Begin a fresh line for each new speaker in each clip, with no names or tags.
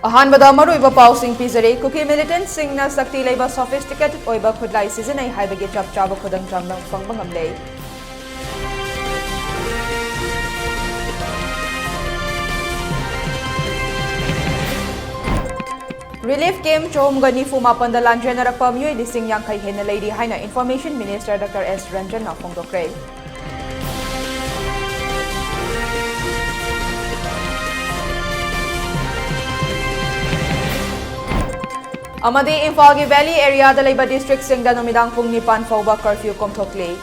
अहानबदा मरुइबा पाउसिंग पिजरे cookie militant सिंगना शक्ति लेबा sophisticated ओइबा खुदलाई सिजनै हाइबगे चप चाबा खुदंग चांगदंग फंगबा ngamle Relief came Chomga Nifu Mapanda Lanjanarapa Mui Lising Yankai Hena Lady Haina Information Minister Dr. S. Ranjan Nafongdokre. Amadi Imphal Valley area the Labour District Singda Nomidang Pung Nipan Fauba curfew Komthokle.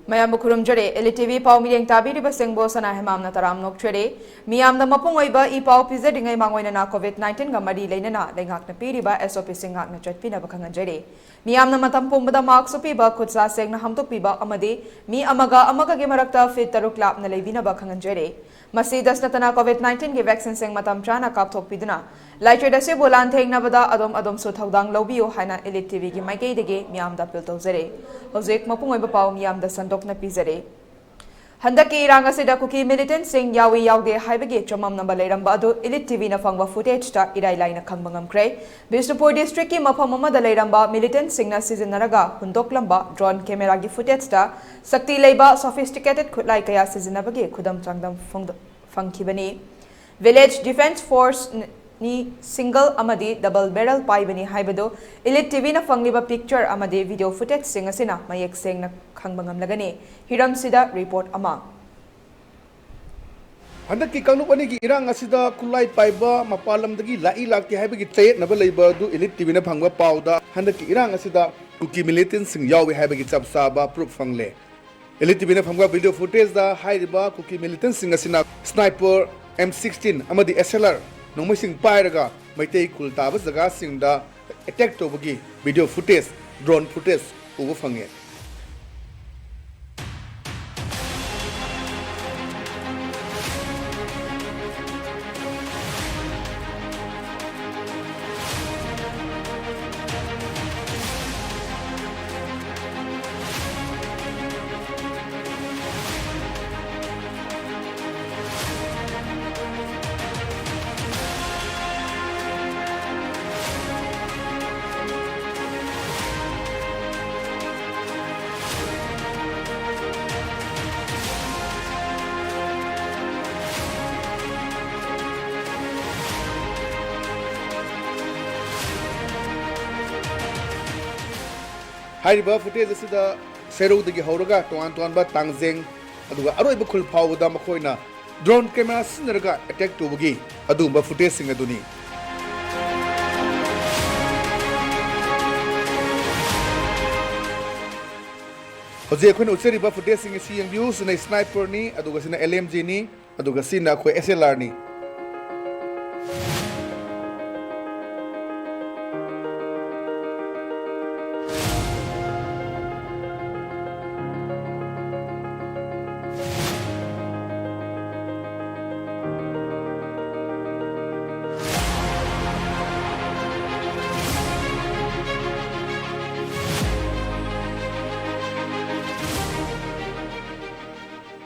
Mayam Bukurum Jere, ELITETV Pau Meeting Tabi Basingbo Sana Hemam Nataram Noktre, Miam the Mapungoiba, Epau Pizading Mangwena COVID-19 Gamadi Lenana, Lengak Napiriba, SOP Singak Nachapina Bakanga Jere. Miam the Matampum the Marks of Piba, Kutsa Seng Hamto Piba Amadi, Mi Amaga Gimarakta Fit Taruklap Nalevina Bakanga Jere. Masidas Natana COVID-19 give vaccine Seng Matam Chana Kaptok Piduna. Lighter the Sibulan Tang Navada Adom Sothodang Lobio Hana ELITETV Maike Dege, Miam the Pilto Zere. Hosek Mapungoiba Pau Miam the Sandok na Pizare. Handaki Ranga Sida Kuki militant sing Yawi Yauge Haibage Chamam number Lerambado, ELITETV na Fangwa footage ta Irai Line Kambangam Cray. Bisnupur District Mapamama the Leramba militant sing na season Naraga, Hundoklamba, drone camera gi footage ta, Sakti Leba, sophisticated could like a season Nabage, Kudam Tangdam Funkibani. Village Defense Force ni single amadi double barrel paibani haibado ELITETV na fangliba picture amadi video footage singasina mayek seng na khangbangam lagani hiram sida report ama
handaki kanupani gi irang asida kulai paiba mapalam dagi lai lakti haibagi tayet naba leiba du ELITETV na phangba pauda handaki irang asida kuki militant sing yawi haibagi chapsaba proof fangle ELITETV na phangba video footage da haiba kuki militant sing asina sniper M16 amadi SLR Nomising Pyraga, Maitei Kultaba Zaga Sing da attack Tobagi, video footage, drone footage, overfang. Haiba footage asida Seru dagi Horaga, Tuanba Tangzeng, Aduga Aroiba Kul Pawda Makoina, drone camera Sinaraga attack Tobagi, Adumba footage sing Aduni. Jose Queen Utseriba footage sing CM views in a sniper ni, Adugasina LMG ni, Adugasina SLR ni.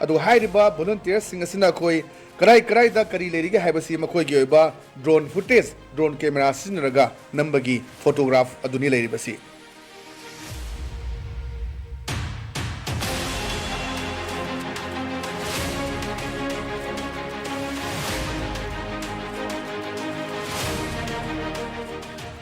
Adu hairiba volunteers singasina koi karai da kari lerige haibasi makoi gi oiba drone footage drone camera sinaraga nambagi photograph aduni leribasi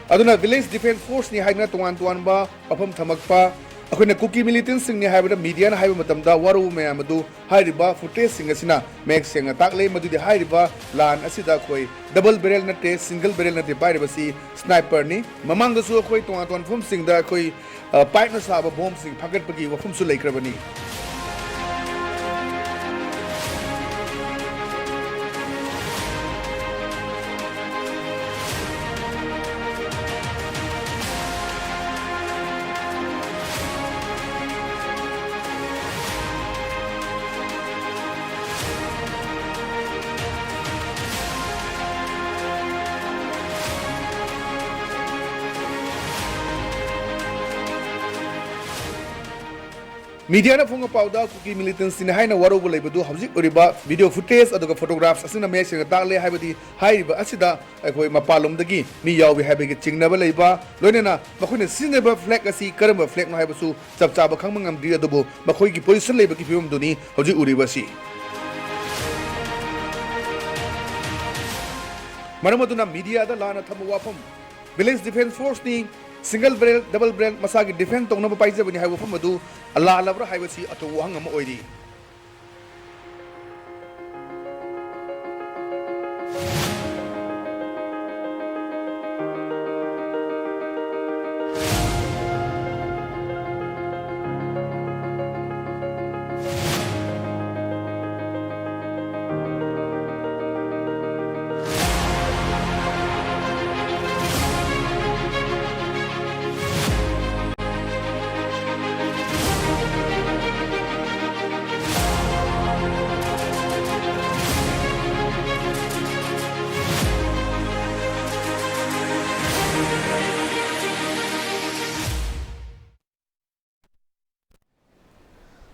aduna village defense force ni haina tuan ba apam thamakpa अखोना Kuki militant सिंह ने हाइबदा media HYBE मतमदा वारू मयामदु हाइरिबा footage Singh असिना make Singh ताकले मदुदि हाइरिबा लान असिदा खोई double barrel नटे सिंगल बैरल नटे पाइरबसी स्नाइपर नि ममांगदसु अखोई तोन फुम सिंह दा अखोई पाइटना साबा बॉम्ब सिंह फगटपगी वफुमसु लेक्रबनी मीडिया ने फोंग पाउदा कुकी मिलिटेंट्स ने हाइना वारोब लेबदु हौजिक ओरिबा वीडियो फुटेज अदुगा फोटोग्राफ्स असिना मेसिंग ताले हाइबदी हाइबा असिदा अखोय मपालोमदगी मी यावि हाइबगे चिंगनबा लेबा लोइनेना मखोयने सिनेबा फ्लैग असि करम फ्लैग नो हाइबसु चपचाबा खंगमंगम दि अदुबो मखोयगी पोजीशन लेबगी फिवम दुनी हौजिक उरिबासी मरमदुना मीडिया दा लाना थम वाफम विलेज डिफेंस फोर्स नि सिंगल ब्रेल डबल ब्रेल मसा की डिफेंस तौनब पाइजबनी है वफम अदु अल्लाह अलबरा हाइबसी अतो वहंग अम ओइरी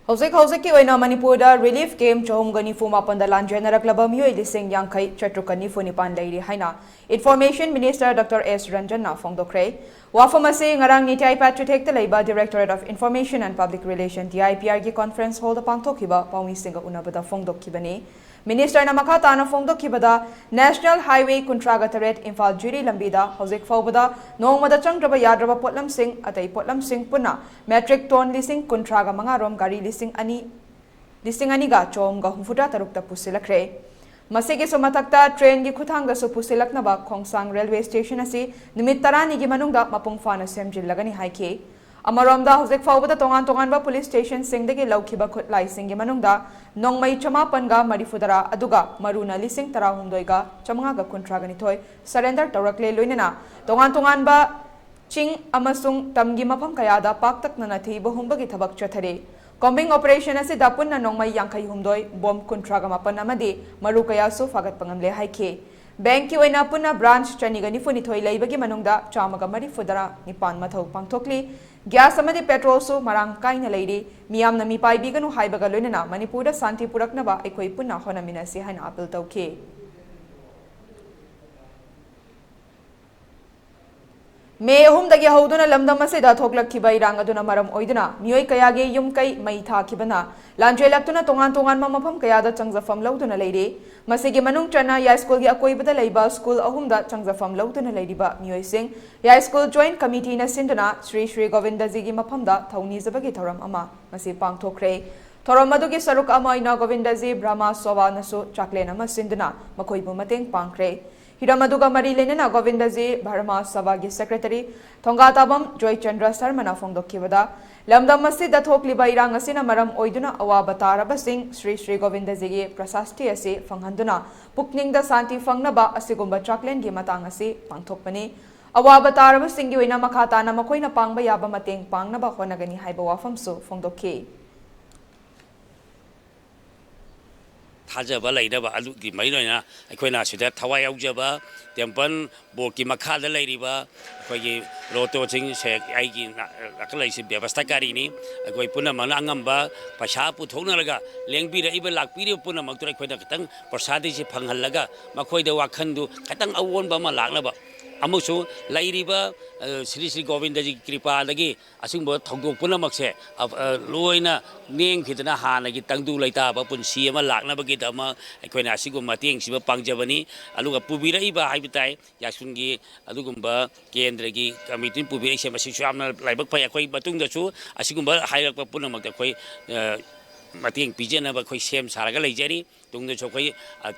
हौजिक की ओइना मणिपुर दा रिलीफ कैम्प चौहमगनी फुमापन दा लांजेनरक्लबा मियोय लिसिंग यांखै चट्रुकनी फुनिपान लेरी हाइना information minister doctor S Ranjan ना फोंदोखरे वाफम असे ngarang निटाई पैट्रिटेक दा लेबा directorate of information and public relation DIPR की कॉन्फ्रेंस हॉल दा पांगथोखिबा पाउमिसिंग उनबदा फोंदोखिबनी मिनिस्टर ना मखा ताना फोंदोखिबदा नेशनल हाईवे कुंट्रागा तरेट इम्फाल जुरी लंबीदा हौजिक फौबदा नोंगमदा चंगद्रबा याद्रबा पोटलम सिंह अतै पोटलम सिंह पुना मैट्रिक टन लिसिंग कुंट्रागा मंगारोम गाड़ी लिसिंग अनिगा चोमगा हुफुटा तरुकता पुसिलखरे मसेगे सुमथक्ता ट्रेन की खुथांग दसु पुसिलकनबा खोंगसांग रेलवे स्टेशन असी निमित तरानी की मनुंगदा मपुंग फाना सेमजिलगनी हाइखे अमरोमदा हौजिक फाउबदा तोंगान तोंगानबा पुलिस स्टेशन सिंगदगी लौखिबा खुटलाई सिंगी मनुंगदा नोंगमई चमापनगा मरिफुदरा अदुगा मरुना लिसिंग तरा हुंदोइगा चमंगागा कुंट्रागा निथोय सरेंडर तौरकले लोइनना तोंगान तोंगानबा चिंग अमसुंग तमगी मफम कयादा पाक्तकना थीबा हुंबगी थबक चथरे कॉम्बिंग ऑपरेशन असे दापुन्ना नोंगमई यांखई हुंदोय बॉम्ब कुंट्रागा मापन अमदी मरु कयासु फागत पंगमले हाइखे बैंक की ओइना पुन्ना ब्रांच चनिगा निफुनिथोय लैबगी मनुंगदा चामगा मरिफुदरा निपान मथौ पांगथोकली गैस अमदी पेट्रोल सु मरांग काइना लेरी मियाम नमी पाइबिगनु हाइबगा लोइनना मणिपुर शांति पुरकनबा अखोय पुन्ना होनमिनसी हाइना अपील तौखे मे अहुमदगी हौदुना लमदम असिदा थोकलखिबा इरांग अदुना मरम ओइदुना मियोय कयागे युम कै मई थाखिबना लांजेलक्तुना तोंगान तोंगान मफम कयादा चंगजफम लौदुना लेरे मसिगे मनुंग चना या स्कूल की अकोइबदा लैबा स्कूल अहुमदा चंगजफम लौदुना लेरिबा मियोय सिंह या स्कूल जॉइंट कमिटी ना सिंदुना श्री श्री गोविंदजी की मफमदा थौनीजबगी थौरम अमा मसि पांगथोखरे थौरम मदुगी सरुक अमा इना गोविंदजी ब्रह्मा सोवा नसु चाकलेन अमा सिंदुना मखोइबु mateंग पांगखरे हिरमदुगा मरी लेनेना गोविंदजी भरमा सभा की सेक्रेटरी थोंगाताबम जॉय चंद्र शर्मा फोंदोखिबदा लमदम असिदा थोकलिबा इरांग असिना मरम ओइदुना अवाब तारबसिंग श्री श्री गोविंदजी की प्रशास्ति असे फंगहंदुना पुकनिंगदा शांति फंगनबा असिगुंबा चाकलेन की मतांग असे पांगथोकपनी अवाब तारबसिंग की ओइना मखाताना मखोइना पांगबा याबा mateंग पांगनबा होनगनी हाइबा वाफमसु फोंदोखि
थाजबा लेदबा अलुगी मैलोइना अखोइना सिदा थवाय यावजबा टेम्पल बोर्ड की मखादा लेरिबा अखोइगी रोटोचिंग से आइगी अकलैसि व्यवस्थाकारीनी अखोइ पुनमन अंगंबा पैसा पुथोनलगा लेंबिरइबा लाकपिरि पुनमक्तुर अखोइना खतंग प्रसादी से फंगहलगा मखोइदा वाखंदु खतंग अवोनबा मा लाकनबा अमुसु लैरिबा श्री श्री गोविंद जी कृपादगी असिंबो थौदोक पुनमक्से लोइना नेंखिदना हानगी तंगदु लैताबा पुनसी अमा लाकनबगीदमा अखोइना असिगु mateंगसिबा पांगजबनी अलुगा पुबिरइबा हाइबताय यासुनगी अदुगुंबा केंद्रगी कमिटी पुबिरइसे मसिसु यामना लाइबक फै अखोइ मतुंगदसु असिगुंबा हाइरकपा पुनमक्ता अखोइ mateंग पिजेनबा अखोइ सेम सारगा लैजरी तुंगदसु अखोइ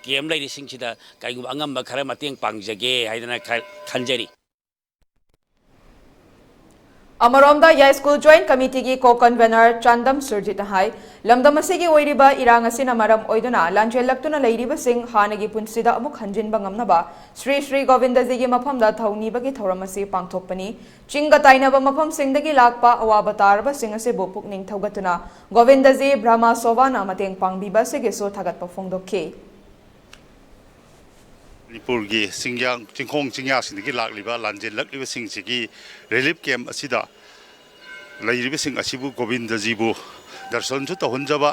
केम लैरिसिंगसिदा काइगुंबा अंगंबा खरा mateंग पांगजगे हाइदना खंजरी
अमरोमदा या स्कूल जॉइंट कमिटी की को कन्वेनर चंदम सुरजित हाई लमदम असिगी ओइरिबा इरांग असिना मरम ओइदुना लांजेलक्तुना लैरिबा सिंह हानगी पुनसिदा अमुक हंजिनबा ngamnaba श्री श्री गोविंदजी की मफमदा थौनीबगी थौरम असि पांगथोकपनी चिंगा ताइनबा मफम सिंगदगी लाकपा अवाबा तारबा सिंह असे बोपुकनिंग थौगतुना गोविंदजी ब्रह्मा सोवाना mateंग पांगबिबा सिगेसो थागतपा फोंदोखि
मणिपुर की सिंग्यांग चिंखोंग चिंग्या सिंगी लाकलिबा लांजेलक्लिबा सिंगसिगी रिलीफ कैम्प असिदा लैरिबा सिंग असिबु गोविंदजीबु दर्शन तौहनजब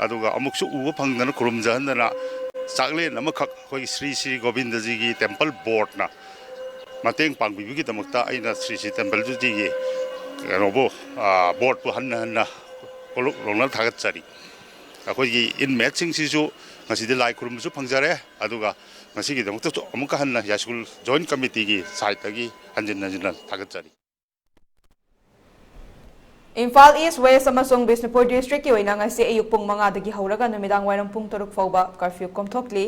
उब फंगदना खुरुमजहनदना चाकलेन श्री श्री गोविंद जी की टेम्पल बोर्ड मतेंग पांगबीबीगीदमक्ता अइना श्री श्री टेम्पल जी की कनोबो बोर्ड पु हन्ना हन्ना कोलुक लोंना थागतचरी अखोगी इनमेट सिंगसिसु ngasi lai kurumsu phangjare aduga ngasi gi damukta amuka hanna yasukul joint committee gi side tagi hanjin thagatchari
Imphal East West amasung Bisnupur District ki oina ngasi ayuk pung 5 dagi hauraga numidang wairang pung 3 fauba curfew komthokli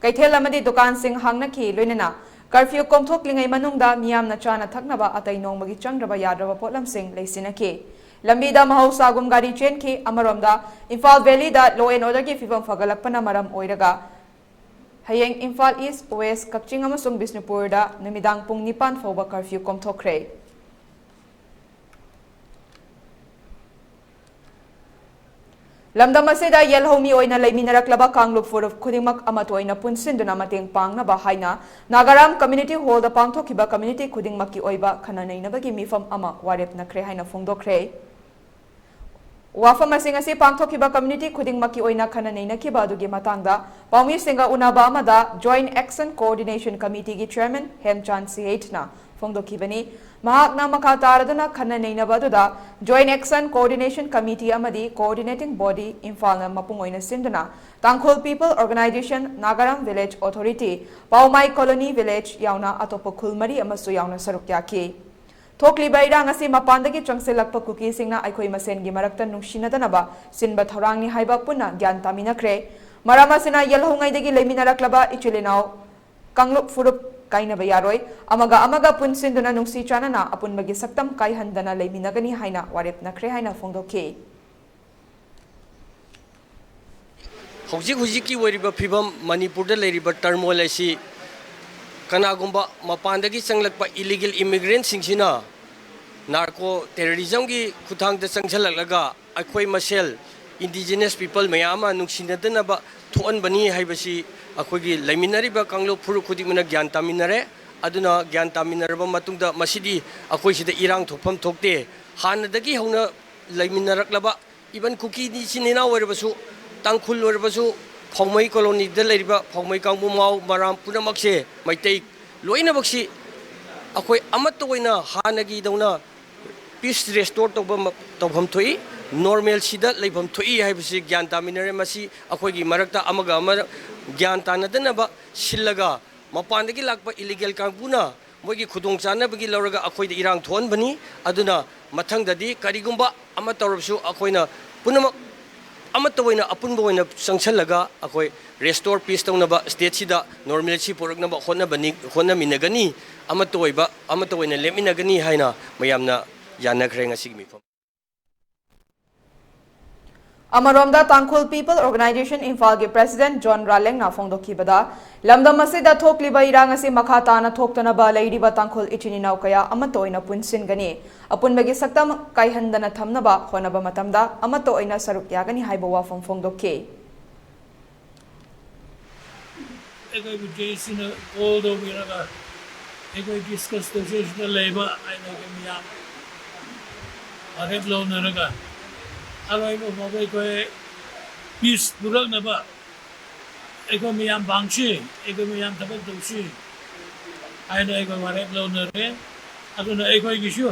kaithel amadi dukan sing hangna ki loinana curfew komthoklingai manungda miyamna chana thaknaba atai nongmagi changraba yadraba potlam sing leisinaki Lambida Mahosagum Gari Chain ki Amaromda, Imphal Valley da law and order ki fifam fagalakpana maram oiraga. Hayeng Imphal East West Kakching amasung Bisnupur da numidang pung 9 fauba curfew komthokre. Lamdam asida yelhomi oina leiminaraklaba kanglup furuf khudingmak amatoina punsinduna mateng pangnaba haina Nagaram Community Hall da pangthokiba community khudingmakki oiba khananainabagi mifam ama warep nakre haina phongdokre. Wafam asing asi pangthokiba community khudingmakki oina khananainakiba adugi matangda Paumi Singa unaba amada Joint Action Coordination Committee gi Chairman Hemam na phongdokibani mahakna makha taraduna khananainaba aduda Joint Action Coordination Committee amadi coordinating body Imphal mapung oina sinduna Tangkhul People Organization Nagaram Village Authority Paumai Colony Village yauna atopa khulmari amasu yauna saruk yaki Thokli bairang asi mapandagi changselakpa kuki singna aikoi masen gi marakta nungshinadanaba sinba thorangni haiba punna gyan taminakre maramasina yelhongai dagi leiminaraklaba ichilinau kanglup furup kaina bayaroi amaga punsinduna nungsi chanana apunbagi saktam kai handana leiminagani haina warep nakre haina phongdoke
Hojik ki wariba phibam Manipur da leiriba turmoil asi kanagumba mapandagi changlakpa illegal immigrants singsina narco terrorism gi khuthang da changjalalaga akhoi masel indigenous people mayama nungsinadana thoan bani haibasi akhoi gi laiminari ba kanglo phuru khudimana gyan taminare aduna gyan taminaraba matungda masidi akhoi sida irang thokpham thokte hanadagi hauna laiminaraklaba even cookie ni sinina waribasu tangkhul waribasu Paumai colony da leiriba Paumai kangbu mau maram punamakse maitai loina baksi akoi amat toina hanagi dauna peace restore tobam thoi normal sida leibam thoi haibasi gyan taminare masi akoi gi marakta amaga gyan tanadana ba sillaga mapandagi lakpa illegal kangbuna moigi khudong chana bagi lauraga akoi da irang thon bani aduna mathang dadi karigumba amat torabsu akoina punamak amatoina apunboina sangchalaga akoi restore peace tawnaba state sida normalcy poraknaba honna minagani amatoina leminagani haina mayamna yanakre ngasigi mifam
Amaromda Tangkhul People Organization Imphal gi President John Raleng na phongdokibada lamdam asida thokliba irang asi makha tana thoktanaba leiriba Tangkhul ichininau kaya amatoina punsingani apunbagi saktam kaihandana thamnaba honaba matamda amatoina saruk yagani haiba wafam phongdokke
egoi bujesina all the viraga egoi discuss the social labor I know miyam arep lo naraga aloi mo mobai ko peace burak na ba ego miyam bangshi ego miyam tabak doshi ai na ego warep lo nare aduna ego gishu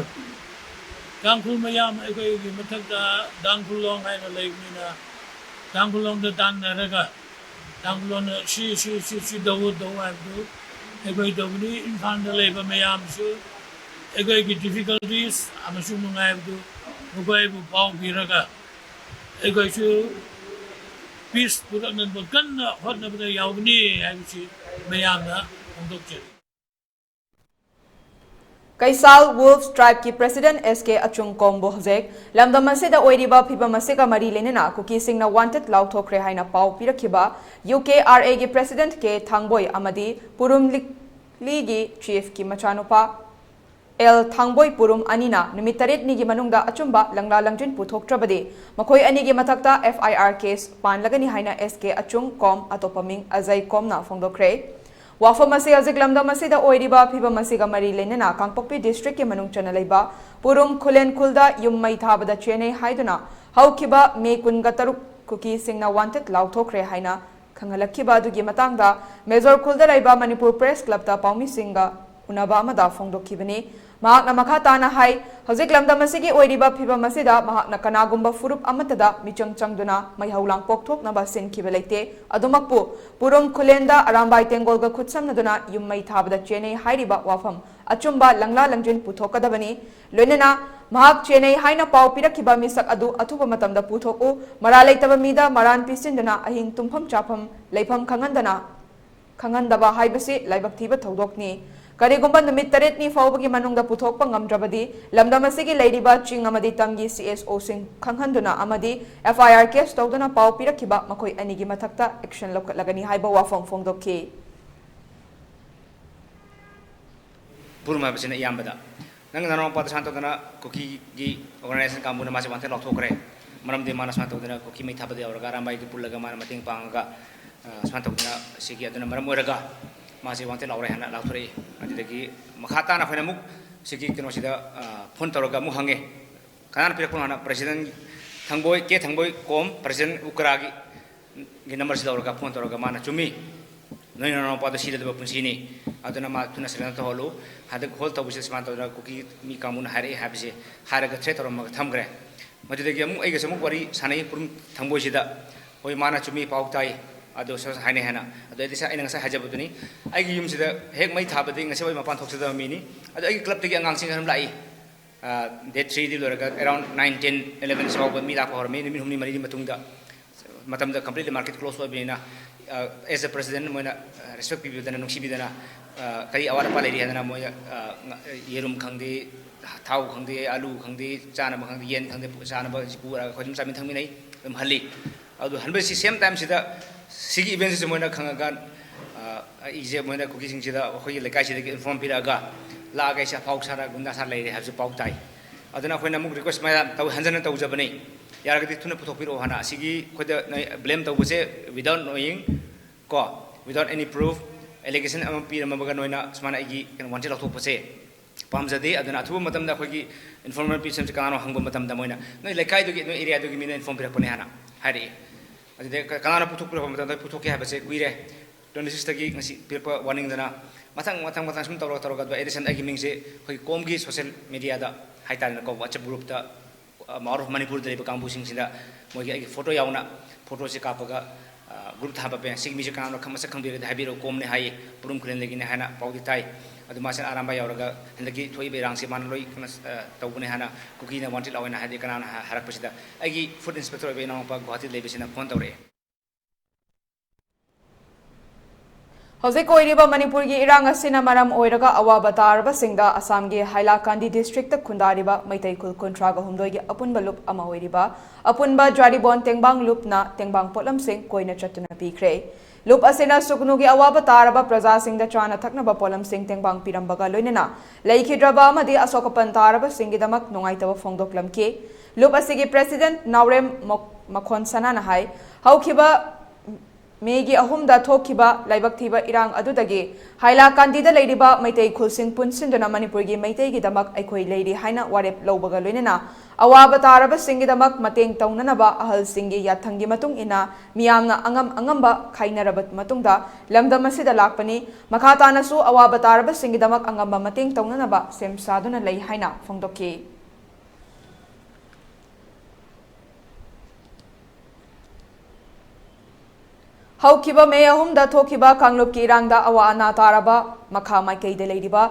dangkhul miyam ego gi mathak da dangkhul long ai na leimina dangkhul long da dan naraga dangkhul na shi do ai do ego dogni infan da leba miyam su ego gi difficulties amasu mungai do mugai bu pau biraga ego chu peace burak nan bukan hot na bada yaugni ai chi mayam na hongdokche
Kaisal Wolves Tribe ki President SK Achung Kombo Hojek lamdam asida oiriba phibam asika mari lenena kuki singna wanted law thokre haina pau pirakhiba UKRA gi President ke Thangboi amadi Purum Ligi Chief ki machanupa El Thangboi Purum Anina numit 8 ni gi manungda achumba langla langjin puthok trabadi makhoi ani gi mathakta FIR case pan lagani haina SK Achung Kom atopaming Azai Kom na phongdokre वाफम असे हजिक लमदम असिदा ओइरिबा फिबम असिगा मरी लेनना Kangpokpi district के मनुंग चना लेबा पुरुम खुलेन खुलदा yum मई थाबदा चेने हाइदुना हौखिबा मे कुनगा तरुक cookie सिंगना wanted लाउथोखरे हाइना खंगलखिबा दुगी मतंगदा major खुलदा लेबा Manipur press club ता पाउमी सिंगा उनाबा अमदा फोंगदोखिबने महाकना मखा ताना हाई हजिक लमदम असिगी ओइरिबा फिबम असिदा महाकना कनागुम्बा फुरुप अमतदा मिचंग चंगदुना मैहौलांग पोकथोकनबा सिनखिबा लेते अदुमकपु पुरुम खुलेंदा अरामबाई तेंगोलगा खुदसमनदुना युम्मई थाबदा चेने हाइरिबा वाफम अचुम्बा लंगला लंजिन पुथोकदबनी लोइनना महाक चेने हाइना पाउ पिरखिबा मिसक अदु अथुबा मतमदा पुथोकु मरा लेतबा मीदा मरान पिसिंदुना अहिंग तुम्फम चाफम लेफम खंगंदबा हाइबसी लाइबक थीबा थौदोकनी करिगुम्बा नुमित तरेतनी फाउबगी मनुंगदा पुथोकपा ngамद्रबदी लमदम असिगी लेरिबा चिंग अमदी तंगी CSO सिंग खंगहंदुना अमदी FIR केस तौदुना पाउ पिरखिबा मखोय अनिगी मथक्ता एक्शन लौकटलगनी हाइबा वाफम फोंगदोकि
पुरुमा बसिना यामबदा नंग नरो पाद सांतोदना कुकी गी ऑर्गेनाइजेशन कामबुना मासे वांते लौथोखरे मरमदे माना सांतोदना कुकी मै थाबदे औरगा रामबाई की पुल्लगा माना मतिंग पांगा सांतोदना सिगी अदना मरम ओरगा मासे वांते लाउरे हना लाउथरे अदिदगी मखाता ना फैना मुक सिगी किनोसिदा फोन तौरगा मु हंगे कानान पिरखुन हना प्रेसिडेंट थंगबोय के थंगबोय कोम प्रेसिडेंट उकरागी गी नंबर से लाउरगा फोन तौरगा माना चुमी नोय नरो पाद सिदब पुंसिनी अदना मा तुना सरेना तहलो हादक होल तबसे समान तौरा कुकी मी कामुन हारे हाबसे हारगा थ्रे तौरम थमग्रे मदिदगी अमु एगसे मु वरी सानै पुरुम थंगबोयसिदा होय माना चुमी पाउताई अदो सस हाइने हाना अदो एदिसा आइना ngasa हाजबदुनी आइगी युमसिदा हेक मै थाबदि ngase वै मपान थोक्सदा मिनी अदो आइगी क्लब तगी अंगांसिंग हरम लाई डेट 3 दि लोरगा अराउंड 9 10 11 साउब मी ला पहर मे निमिन हुमनी मरी मतुंगदा मतमदा कंप्लीटली मार्केट क्लोज होबिना एज अ प्रेसिडेंट मोना रेस्पेक्ट पिबिदना नुक्सिबिदना कई अवार पा लेरी हदना मोय येरुम खंगदे थाउ खंगदे आलू खंगदे चाना खंगदे येन खंगदे चाना जिपुरा खजिम चामिन थंगमिनै दम हल्ली अदो हनबसी सेम टाइम सिदा सिगी इवेंट से मोना खंगा इजे मोना कुकी सिंग सिदा खोय लेकाय सिदा इन्फॉर्म पिरागा लागा इसा फाउ सारा गुंदा सा लेरे हाबसे पाउ ताई अदना खोयना मुक रिक्वेस्ट मा तौ हंजन तौ जबने यारगदि थुना पुथोपिरो हना सिगी खोदा ब्लेम तौबसे विदाउट नोइंग को विदाउट एनी प्रूफ एलिगेशन अम पिरमबगा नोइना स्माना इगी कन वांटे लथोपसे पामजदे अदना अथुब मतमदा खोगी इन्फॉर्मल पिसम से कानो हंगब मतमदा मोइना नोइ लेकाय दुगी नोइ एरिया दुगी मिना इन्फॉर्म पिरपने हना हारि अदे कानो पुथोपिरो मतमदा पुथोके हाबसे कुइरे 26 तगी ngasi pirpa warning dana matang sum tawra ga edition agi mingse khoi komgi social media da haitan ko WhatsApp group ta Manor of Manipur de Kambu Sing Sida Mogi photo yauna photo se kapaga group thaba pe sig mi kan khamasa khambire da habiro komne hai purum kulen legin hana paudi tai adu masan aramba yauraga hendagi thoi be rang se man loi tawbune hana kuki na wanted lawena hadi kana harak pasida agi food inspector be na pa guwahati lebisina phone tawre
हौजिक ओइरिबा Manipur की इरांग असिना मरम ओइरगा अवाबा तारबा सिंगदा असम के Hailakandi district खुंदारिबा Meitei कुल कुंट्रागा हुमदोय की अपुनबा loop अमा ओइरिबा अपुनबा जारिबोन तेंबांग लुपना तेंबांग pollen सिंग Koyna चतुना पिख्रे loop असिना सुकनु की अवाबा तारबा प्रजा सिंगदा चाना थकनबा पोलम सिंग तेंबांग पिरंबगा लोइनना लेखिद्रबा अमदि अशोकपन तारबा सिंगिदमक नुंगाइतबा फोंगदोकलमके लुप असिगी प्रेसिडेंट नावरेम मखोन सनाना हाय हौखिबा मेगी अहुमदा थोखिबा लाइबक थीबा इरांग अदुदगे हाइलाकांदीदा लेरिबा मैतै खुलसिंग पुनसिंदना मणिपुरगी मैतैगी दमक अखोय लेरि हाइना वारेप लौबगा लोइनना अवाबा तारबा सिंगी दमक मतेंग तौननबा अहल सिंगी याथंगी मतुंग इना मियामना अंगamba खाइनरबत मतुंगदा लमदम असिदा लाकपनी मखातानसु अवाबा तारबा सिंगी दमक अंगamba मतेंग तौननबा सेम सादुना लई हाइना फोंगदोकि हौखिबा मे अहुमदा थोखिबा कांगलुप की इरांगदा अवा अना तारबा मखा माइकैदा लेरिबा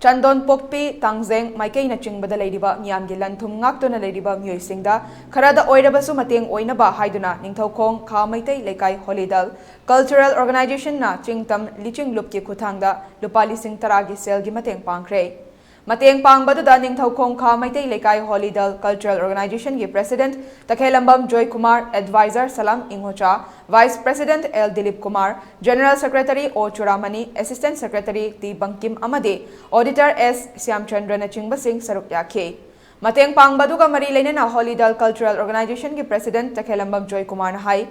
चंदोन पोक्पी तांगजेंग माइकैना चिंगबदा लेरिबा मियामगी लंथुम ngaktona लेरिबा मियोइसिंगदा खरादा ओइरबसु मतेंग ओइनबा हाइदुना निंगथौखोंग खा मैतै लेकाय होलीदल कल्चरल ऑर्गेनाइजेशन ना चिंगतम लिचिंग लुप की खुथांगदा लुपा लिसिंग तरागी सेलगी मतेंग पांगख्रे मतेंग पांगबदुदा निंगथौखोंग खा मैतै लेकाय होलीदल कल्चरल ऑर्गेनाइजेशन की president Takhellambam Joy Kumar advisor Salam Ingocha vice president L Dilip Kumar general secretary O Churamani assistant secretary T Bankim अमदे ऑडिटर एस श्यामचंद्रन चिंगब सिंह सरुक याखे मतेंग पांगबदुगा मरी लेनेना होलीदल कल्चरल ऑर्गेनाइजेशन की प्रेसिडेंट तखेलंबम जॉय कुमार हाई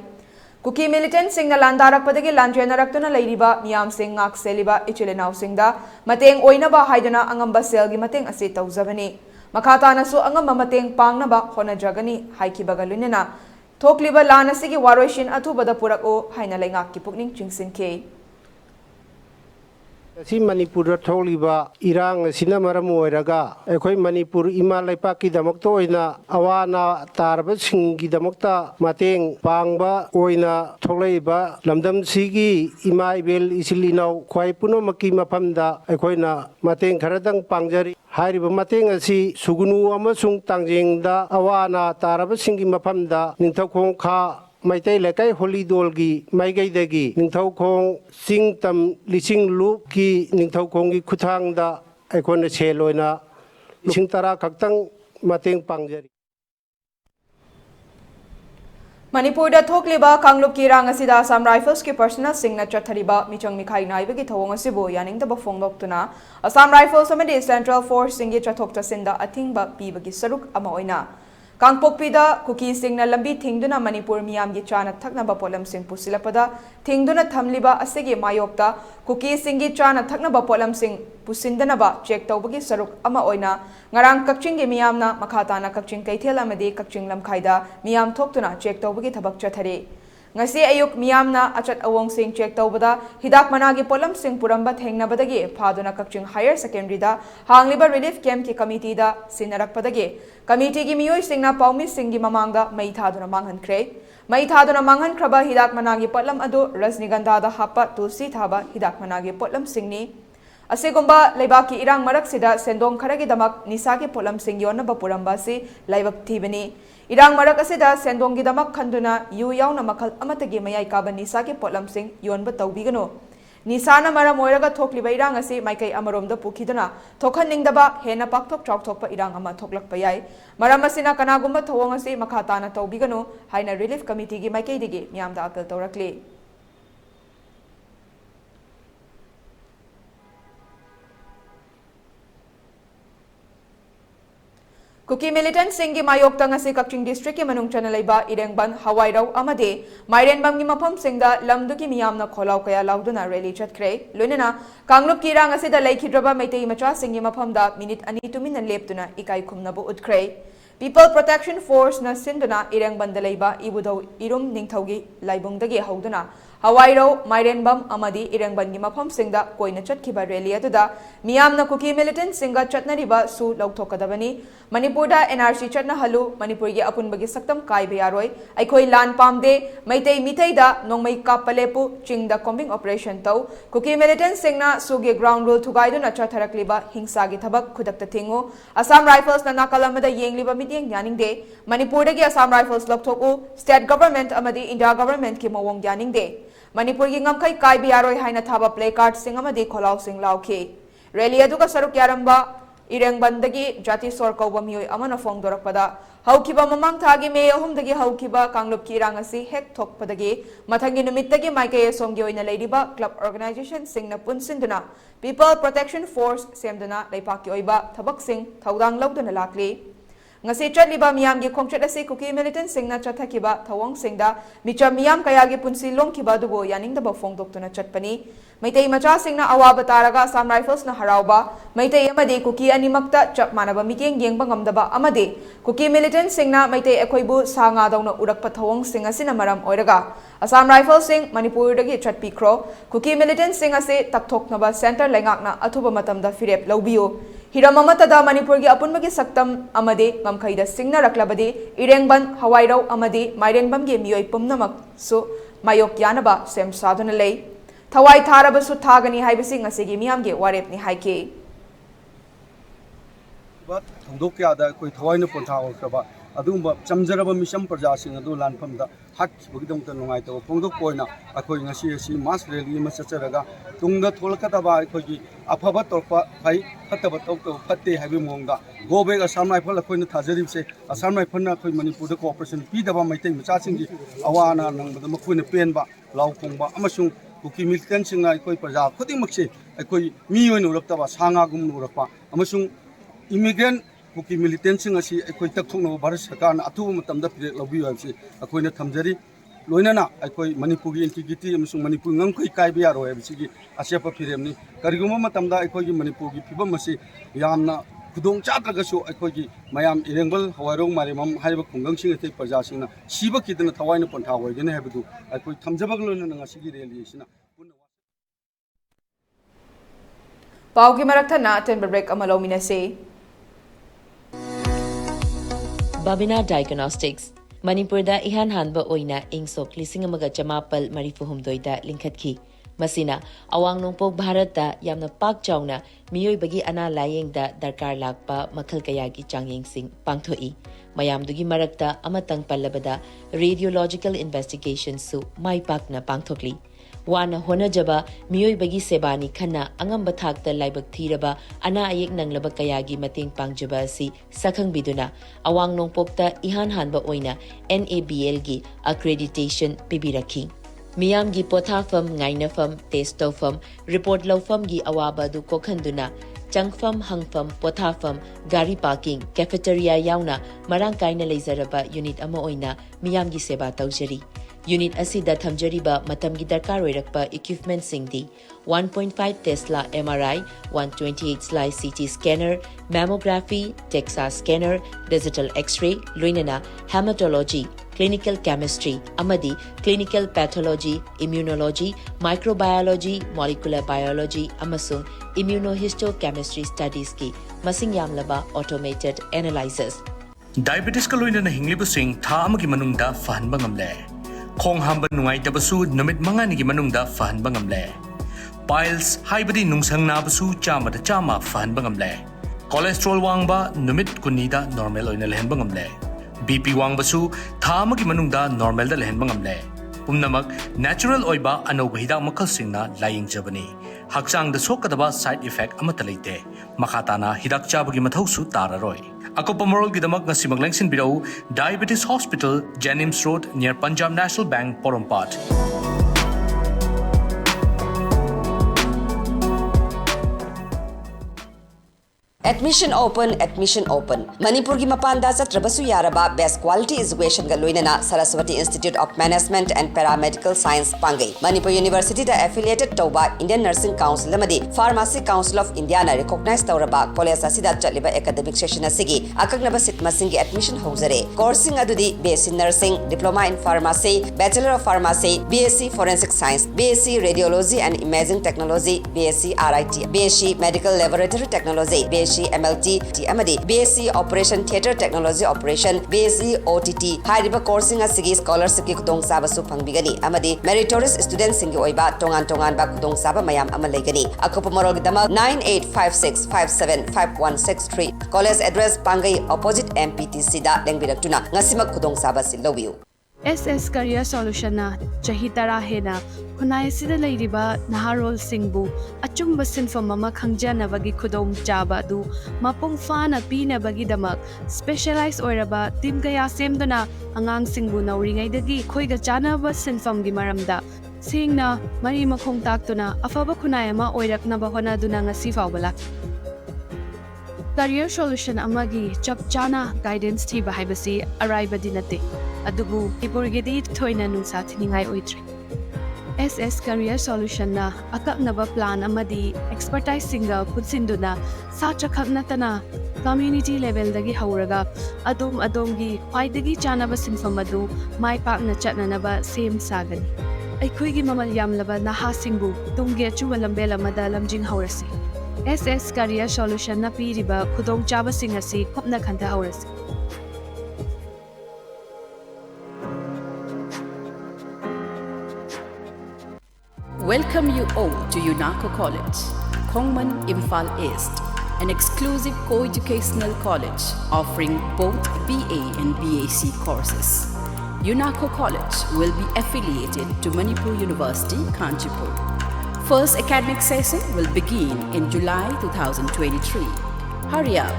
Kuki militant sing na landarakpadagi lanjenaraktuna leiriba miyam sing ngak seliba ichilinaw singda mateng oinaba haidana angamba selgi mateng ase tawjabani makata nasu angamba mateng pangnaba honajagani haikibaga lunena thokliba lan asigi waroishin athubada purako haina lengak ki pukning chingsinke
Si Manipur tholiba irang sina maram oiraga ekhoi Manipur ima laipaki damokta oina awana tarba singi damokta mateng pangba oina tholeiba lamdam sigi ima ibel isilinau khwai punomaki mafamda ekhoina mateng kharadang pangjari hairiba mateng asi sugunu amasung tangjengda awana taraba singi mafamda ningthaukhong kha Maitai lekai Holy Dolgi Maigaidagi Ningthaukhong Singtam Lising Lu ki Ningthaukhongi Kuthangda Aikona Cheloina Lising Tara Kaktang Mateng Pangjari
Manipur da thokliba Kanglup ki rang asida Assam Rifles ki personal singna chathariba michang mikhai naibagi thawong asibu yaning da bafongdoktuna Assam Rifles amadi Central Force singi chathokta sinda athingba pibagi saruk ama oina Kangpokpida Kuki Singna Lambi Thingduna Manipur Miyam gi chana thaknaba polam sing pusilapada Thingduna thamliba asigi mayokta Kuki Singi chana thaknaba polam sing pusindanaba check tawbagi saruk ama oina ngarang kakching gi miyamna makhatana kakching kaithel amadi kakching lamkhaida miyam thoktuna check tawbagi thabak chathari ngasi ayuk miyamna achat awong sing check tawbada hidak managi polam sing puramba thengnabadagi phaduna kakching higher secondary da hangliba relief camp ki committee da sinarakpadagi committee gi miyoi singna paumi singi mamangda mai thaduna manghankhre mai thaduna manghankraba hidak managi polam adu rajnigandha da hapa tulsi thaba hidak managi polam singni Asigumba Laibaki Irang Maraksida Sendong Karagi Damak Nisaki Polam Singyona Bapuramba si Laibak Tibani Irang Marakasida Sendongi Damak Kanduna Yu Yauna Makal Amatagi Mayai Kaba Nisaki Polam Sing Yon Batawbigano Nisana Mara Moiraga Tokliba Irang asi Maikai Amarom the Pukidana Tokan Ningdaba Hena Paktok Chokpa Irang Ama Toklak Payai Maramasina Kanagumba Tawangasi Makatana Tawbigano Haina Relief Committee gi Maikai Digi Miamda Apel Torakli Kuki militant Singi Mayokta ngasi Kakching District ki manung chana laiba Irengban Hawairau amade Mairenbam gi mafam singda lamduki miyamna kholau kaya lauduna rally chatkre loinana Kanglup ki rang asida laikhidraba Maitai macha singi mafamda minute ani tuminan leptuna ikai khumnabu utkre People Protection Force na sinduna Irengban da laiba ibudau irum ningthaugi laibungdagi hauduna Hawairau Mairenbam amadi Irengban gi mafam singda koina chatkiba rally aduda miyamna Kuki militant singa chatnariba su lauthokadabani Manipur da NRC chatna halu Manipur gi apunbagi saktam kaiba yaroi aikhoi lan pamde maitai mitai da nongmai kapalepu chingda combing operation tau Kuki militant singna sugi ground rule thugaiduna chatharakliba hingsa gi thabak khudakta thingu Assam Rifles na nakalamada yengliba midyeng yaningde Manipur da gi Assam Rifles lokthoku state government amadi India government ki mawong yaningde Manipur gi ngamkai kaiba yaroi haina thaba placard sing amadi kholau sing lauki rally aduga saruk yaramba Irengbandagi Jati Sor Kauba Miyoi Amana Fongdorakpada Haukiba Mamang Thagi May Ahumdagi Haukiba Kanglup ki rangasi hek thokpadagi Mathangi numittagi Maikai Somgi oina leidiba club organization singna punsinduna People Protection Force semduna laipaki oiba thabak sing thaudang lauduna lakli ngasi chatliba miyam gi khongchat ase Kuki militant singna chathakiba thawang singda micha miyam kaya gi punsi longkiba dubo yaningda ba fongdoktuna chatpani Maitai macha singna awaba taraga Assam Rifles na harauba Maitai amade Kuki animakta chap manaba mikeng yengba ngamdaba amade Kuki militant singna Maitai ekhoibu sanga dauna urakpa thawang singa sina maram oiraga Assam Rifles sing Manipur dagi chatpikro Kuki militant singa se takthoknaba center lengakna athuba matamda firep lawbiyo Hiramatada Manipur gi apunbagi saktam amade ngamkhaida singna raklabadi Irengban Hawairau amade Mairenbam gi miyoi pumnamak su mayok yanaba sem saduna lei Thawai Tharabasu Thagani Haibasi ngasigi miyamge warep ni haike
But Dokia koi Thawai Ponta Kraba Adumba Chamzaraba Mission Prajasing Adu Lanpamda Hak Bugdum Tanwaito Pongo Koina Akoi Nasi Mas Reli Masacharaga Tunga Tolkataba Koji Apaba Torpa Pai Hatabato Pate Habimonga Go back Assam Rifle Koina Tazarim say Assam Rifle Koi Manipur Cooperation Pidaba Maiting Machasing Awana Namakuna Penba Lau Kongba Amasung Kuki militant singna koi praja khudimak koi mi oin urakta sanga gum urakpa amasung immigrant kuki militant sing asi koi takthokno bharat sarkar na atu matamda pire lobi wasi koi na thamjari लोइनना अखोई मणिपुर की integrity अमसुंग Manipur ngam kai kai biya ro ebisi gi asepa firemni kariguma matamda अखोई की मणिपुर की फिबम मसी यामना खुदोंग चात्रगसु अखोई की मयाम इरेंगबल हवारों मारिमम हाइबा खुंगंसिंग अथै प्रजासिंगना सिबा किदना थवाइना पंथा होइदने हेबदु अखोई थमजबग लोइनना ngasi रैली सिना
पाव की मरकथना अटेन ब्रेक अमा लौमिनसे
Babina Diagnostics Manipurda ihan hanba oina ingsok lising amaga chamapal marifuhumdoida linkhatki masina awang nongpok bharata yamna pak chawna miyoi bagi ana layeng da darkar lakpa makhal kaya gi changyeng sing pangthoi mayamdugi marakta amatang pallabada radiological investigation su mai pakna pangthokli wana honajaba miyoi bagi sebani khana angamba thakta laibak thiraba ana ayek nanglaba kayagi mateng pangjaba si sakhang biduna awang nongpokta ihan hanba oina NABL gi accreditation pibirakhi miyam gi pothafam ngainafam testofam report lawfam gi awaba du kokhanduna changfam hangfam pothafam gari parking cafeteria yauna marang kaina leizaraba unit ama oina miyam gi seba tawjari Unit asida thamjariba matamgi darkar oirakpa equipment singdi 1.5 Tesla MRI, 128 slice CT scanner, mammography, DEXA scanner, digital X-ray, luinana, hematology, clinical chemistry, amadi, clinical pathology, immunology, microbiology, molecular biology, amasung immunohistochemistry studies ki masing yamlaba automated analyzers.
Diabetes ka luinana hinglibusing tha amagi manungda fahanba ngamle. Khong hamba nungai tabasu numit mangani gi manungda fahanba ngamle. Piles haibadi nungsang nabasu chama da chama fahanba ngamle. Cholesterol wangba numit kunida normal oina lehenba ngamle. BP wangbasu thama gi manungda normal da lehenba ngamle. Pumnamak natural oiba anoba hidak makal singna laying jabani. Haksang da sokadaba side effect amata leite. Makhatana hidak chabagi mathausu tararoi. Akopa moral gidamak ngasi maglengsin birau Diabetes Hospital, Jennings Road near Punjab National Bank, Porompat.
Admission open. Manipur ki mapanda satrabasu yaraba best quality education ga loinana Saraswati Institute of Management and Paramedical Science pangai. Manipur University da affiliated tauba Indian Nursing Council amadi Pharmacy Council of India na recognize tauraba college asida chaliba academic session asigi akagnaba sit masingi admission housare. Coursing adudi BSc Nursing, Diploma in Pharmacy, Bachelor of Pharmacy, BSc Forensic Science, BSc Radiology and Imaging Technology, BSc RIT, BSc Medical Laboratory Technology, BSc MLT amadi BSc Operation Theatre Technology Operation, BSc OTT hariba coursing asigi scholarship ki kudong saba su pangbigani amadi meritorious students singi oiba tongan ba kudong saba mayam amalegani akopa morog dama 9856575163 college address pangai opposite MPTC da lengbiratuna ngasimak kudong saba silowiu
SS Career Solution na chahitara hena khunai sida leiriba naharol singbu achumba sinfam ama khangjana bagi khudong chaba du mapung fana pina bagi damak specialized oiraba team kaya semduna angang singbu nauringai dagi khoiga chana ba sinfam gi maramda singna mari makhong taktuna afaba khunai ama oirakna ba hona duna ngasi fawbala Career Solution amagi chap chana guidance thi ba haibasi arriba dinate adubu ipurgedi thoina nungsa thiningai oitre SS Career Solution na akaknaba plan amadi expertise singa putsinduna sacha khaknatana community level dagi hauraga adom gi khwaidagi chanaba sinfamadu mai pakna chatnanaba same sagani aikhui gi mamal yamlaba naha singbu tungge chuwa lambel amada lamjing haurasi SS Career Solution na piriba khudong chaba singasi khopna khanta haurasi
Welcome you all to UNACO College, Kongman, Imphal East, an exclusive co-educational college offering both BA and BAc courses. UNACO College will be affiliated to Manipur University, Kanchipur. First academic session will begin in July 2023. Hurry up!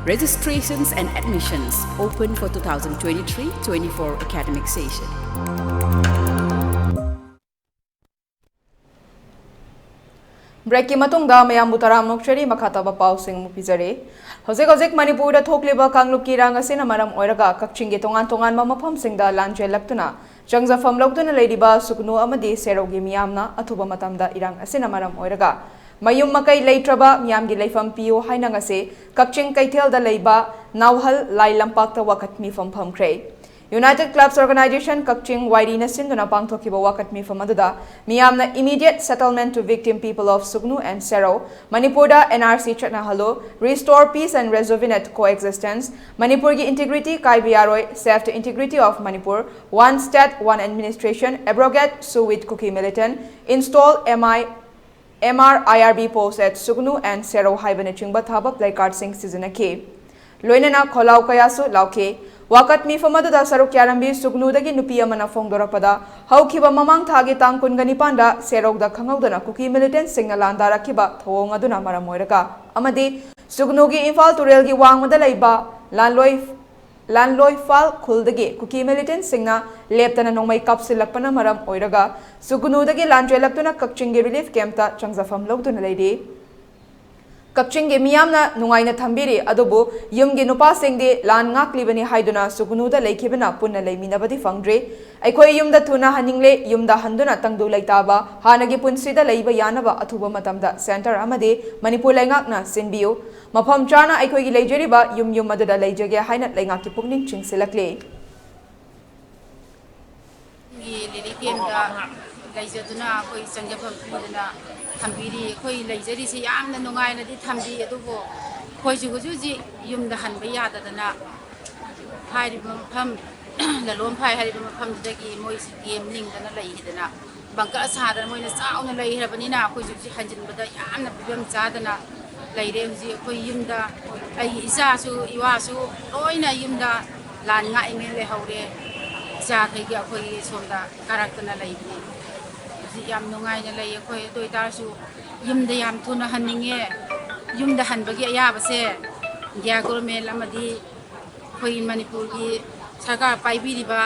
Registrations and admissions open for 2023-24 academic session.
Break की मतुंगदा मयाम बुताराम नोक्चरी मखातबा पाउसिंग मुपिजरे हौजिक मणिपुर दा थोकलिबा कांगलुप की रांग असिना मरम ओइरगा कक्चिंग गे तोंगान तोंगान मफम सिंगदा लांजे लक्तुना चंगजाफम लौदुना लेरिबा सुकनु अमदी सेरोगी मियामना अथुबा मतमदा इरांग असिना मरम ओइरगा मयुम मकई लेट्रबा मियामगी लेफम पियो हाइनंगसे कक्चिंग कैथेलदा लेबा नावहल लाई लंपाक्ता वखत मिफम फमख्रे United Clubs Organization Kakching Wairina Sinduna Pangthokiba Wakat Mifam Aduda Miyamna immediate settlement to victim people of Sugnu and Sero, Manipurda NRC Chatnahalo, restore peace and rejuvenate coexistence, Manipurgi integrity Kaibiaroi, save the integrity of Manipur, one state, one administration, abrogate Suwit Kuki militant, install MR IRB posts at Sugnu and Sero Haibanachingba Thaba placard sing season a K. Loinana Kolau Kayasu Lauke. Wakat mi famada saruk yarambi sugnudagi nupi amana fongdorapada haukiba mamang thagi tangkun ganipanda serogda khangawdana kuki militant singna landara kiba thong aduna maramoiraga amadi sugnugi imphal turelgi wangmada leiba landloi fal khuldagi kuki militant singna leptana nongmai kapsilakpana maram oiraga sugnudagi landrelaktuna kakchingi relief camp ta changzafam logduna leidi Kakchingi miyamna nungaina thambiri adubu yumgi nupa singdi lan ngaklibani haiduna sugunuda leikibana punna leiminabadi fangdre aikoi yumda thuna haningle yumda handuna tangdu leitaba hanagi punsida leiba yanaba athuba matamda center amade Manipur leingakna sinbiu mafam chana aikoi gi leijeriba yum madada leijage haina leingaki pukning chingsilakle
leijaduna koi sangjapam pidana thambiri koi leijari si yamna nungai na di thambi adubo koi jugu ji yumda hanba yadadana hairiba pham lalom phai hairiba pham dagi moi si game lingdana leihidana bangka asada moina sauna leihrabanina koi jugu hanjinbada yamna bibam chadana leire huji koi yumda ai isa su iwa su loina yumda lan nga ime le haure cha thai ga koi somda karakana leihni yam nungai na lei khoi doi tar su yumda yam thuna haninge yumda hanbagi ayabase ya government amadi khoi Manipur gi sarkar paibiriba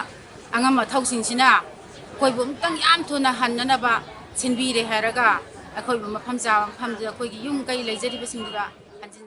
angama thausingsina khoi bum tang yam thuna hannana ba sinbire haraga khoi bum pham cha pham ja khoi gi yum kai leijari basingda hanjin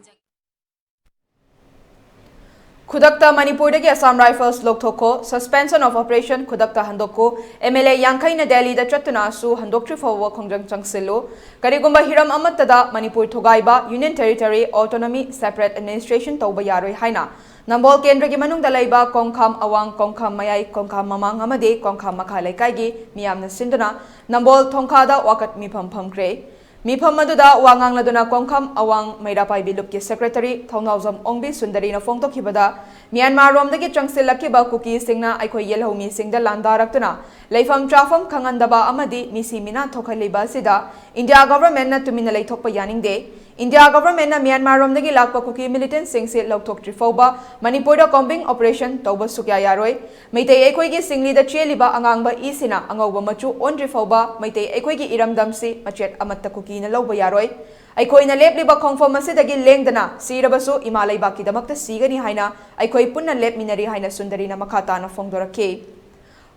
Khudakta Manipurdagi Assam Rifles Lokthoko suspension of operation Khudakta Handoko MLA Yankaina Delhi da Chatuna su Handokri Fawa Khongjang Changsilu Karigumba Hiram Amatada Manipur Thogaiba Union Territory Autonomy Separate Administration Tauba Yaroi Haina Nambol Kendragi Manung Dalaiba Kongkham Awang Kongkham Mayai Kongkham Mamang Amade Kongkham Makhalai Kaigi Miyamna Sinduna Nambol Thongkhada Wakat Mipam Phamkre Mifam Maduda Wangang Laduna Kongkham Awang Mairapai Bilupki Secretary Thongnawjam Ongbi Sundari na Fongtokibada Myanmar Romdagi Changsilakiba Kuki Singna Aikoi Yelhomi Singda Landaraktuna Leifam Trafam Kangandaba Amadi Misi Mina Thokaliba Sida India government na tumina leithokpa yaningde India government na Myanmar Romdagi lakpa Kuki militant singse lokthok trifoba Manipur da combing operation tauba sukya yaroi Meitei Aikoi gi singli da cheliba angangba isina angawba machu ondrifoba Meitei Aikoi gi iramdamsi machet amatta Kuki na lawba yaroi Aikoi na lepliba khongfam asidagi lengdana sirabasu imalai baki damakta sigani haina Aikoi punna lep minari haina sundari na makata na fongdorake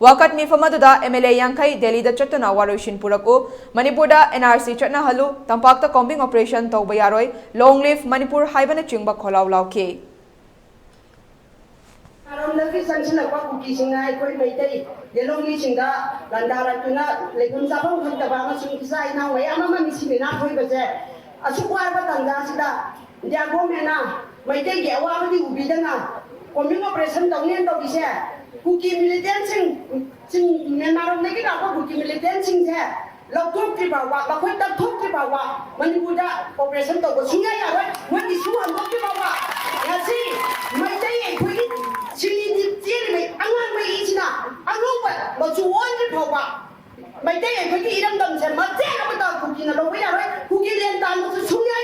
Wakat Mifamaduda MLA Yankai Delhi da Chatuna Waroshin Puraku Manipurda NRC Chatna Halu Tampakta combing operation Tauba Yaroi Long Live Manipur Haibana Chingba Kholau Lauke
Aramdagi sanchilakwa kuki singa aikoi meitai yelongi singa landara tuna legun sabang khantaba ma singisa ina wai amama misimina khoi baje asukwa ba tanga sida dia gomena meitai ge awabadi ubidana combing operation tawnen to bise kuki militant sing Myanmar nagi da kuki militant sing je lokthok ki bawa ba khoi tak thok ki bawa Manipurda operation to sunga ya wai wani su andok ki bawa yasi meitai aikoi Chili Jelly, Angan May Ichina, Aruba, but you want it over. My day, I could eat them, and my day, I would not cooking a way, cooking and down to Sunya.